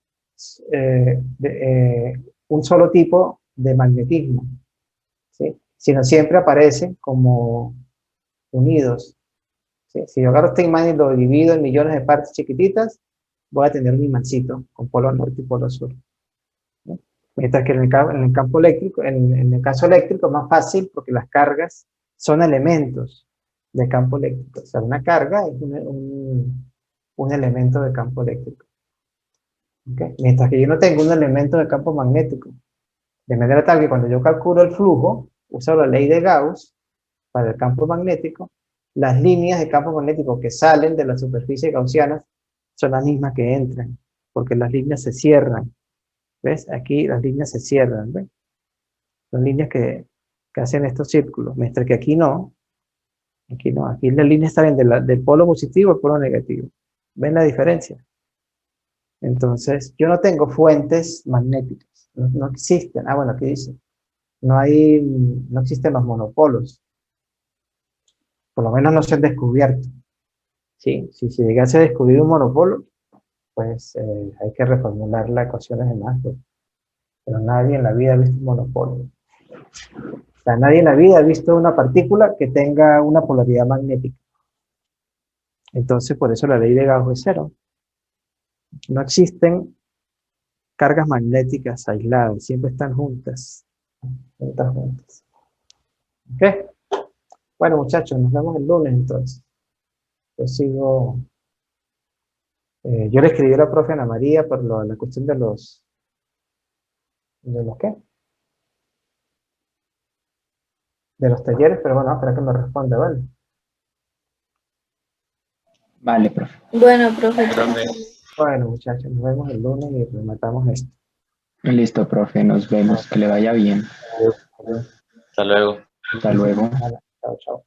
un solo tipo de magnetismo, ¿sí? Sino siempre aparecen como unidos, ¿sí? Si yo agarro este imán y lo divido en millones de partes chiquititas, voy a tener un imancito con polo norte y polo sur, ¿sí? Mientras que en el campo eléctrico, en el caso eléctrico es más fácil porque las cargas son elementos de campo eléctrico. O sea, una carga es un elemento de campo eléctrico. ¿Okay? Mientras que yo no tengo un elemento de campo magnético. De manera tal que cuando yo calculo el flujo, uso la ley de Gauss para el campo magnético, las líneas de campo magnético que salen de la superficie gaussiana son las mismas que entran, porque las líneas se cierran. ¿Ves? Aquí las líneas se cierran. ¿Ves? Son líneas que hacen estos círculos, mientras que aquí no. Aquí no. Aquí las líneas salen del polo positivo al polo negativo. ¿Ven la diferencia? Entonces, yo no tengo fuentes magnéticas, no existen. Ah, bueno, aquí dice, no existen los monopolos, por lo menos no se han descubierto. ¿Sí? Si se llegase a descubrir un monopolo, pues hay que reformular las ecuaciones de Maxwell. Pero nadie en la vida ha visto un monopolo. O sea, nadie en la vida ha visto una partícula que tenga una polaridad magnética. Entonces, por eso la ley de Gauss es cero. No existen cargas magnéticas aisladas, siempre están juntas. Juntas. ¿Ok? Bueno, muchachos, nos vemos el lunes entonces. Yo sigo. Yo le escribí a la profe Ana María por la cuestión de los. ¿De los qué? De los talleres, pero bueno, espera que me responda, ¿vale? Vale, profe. Bueno, profe. Profe, Bueno, muchachos, nos vemos el lunes y rematamos esto. Listo, profe, nos vemos. Que le vaya bien. hasta luego. Hasta luego. Vale, chao, chao.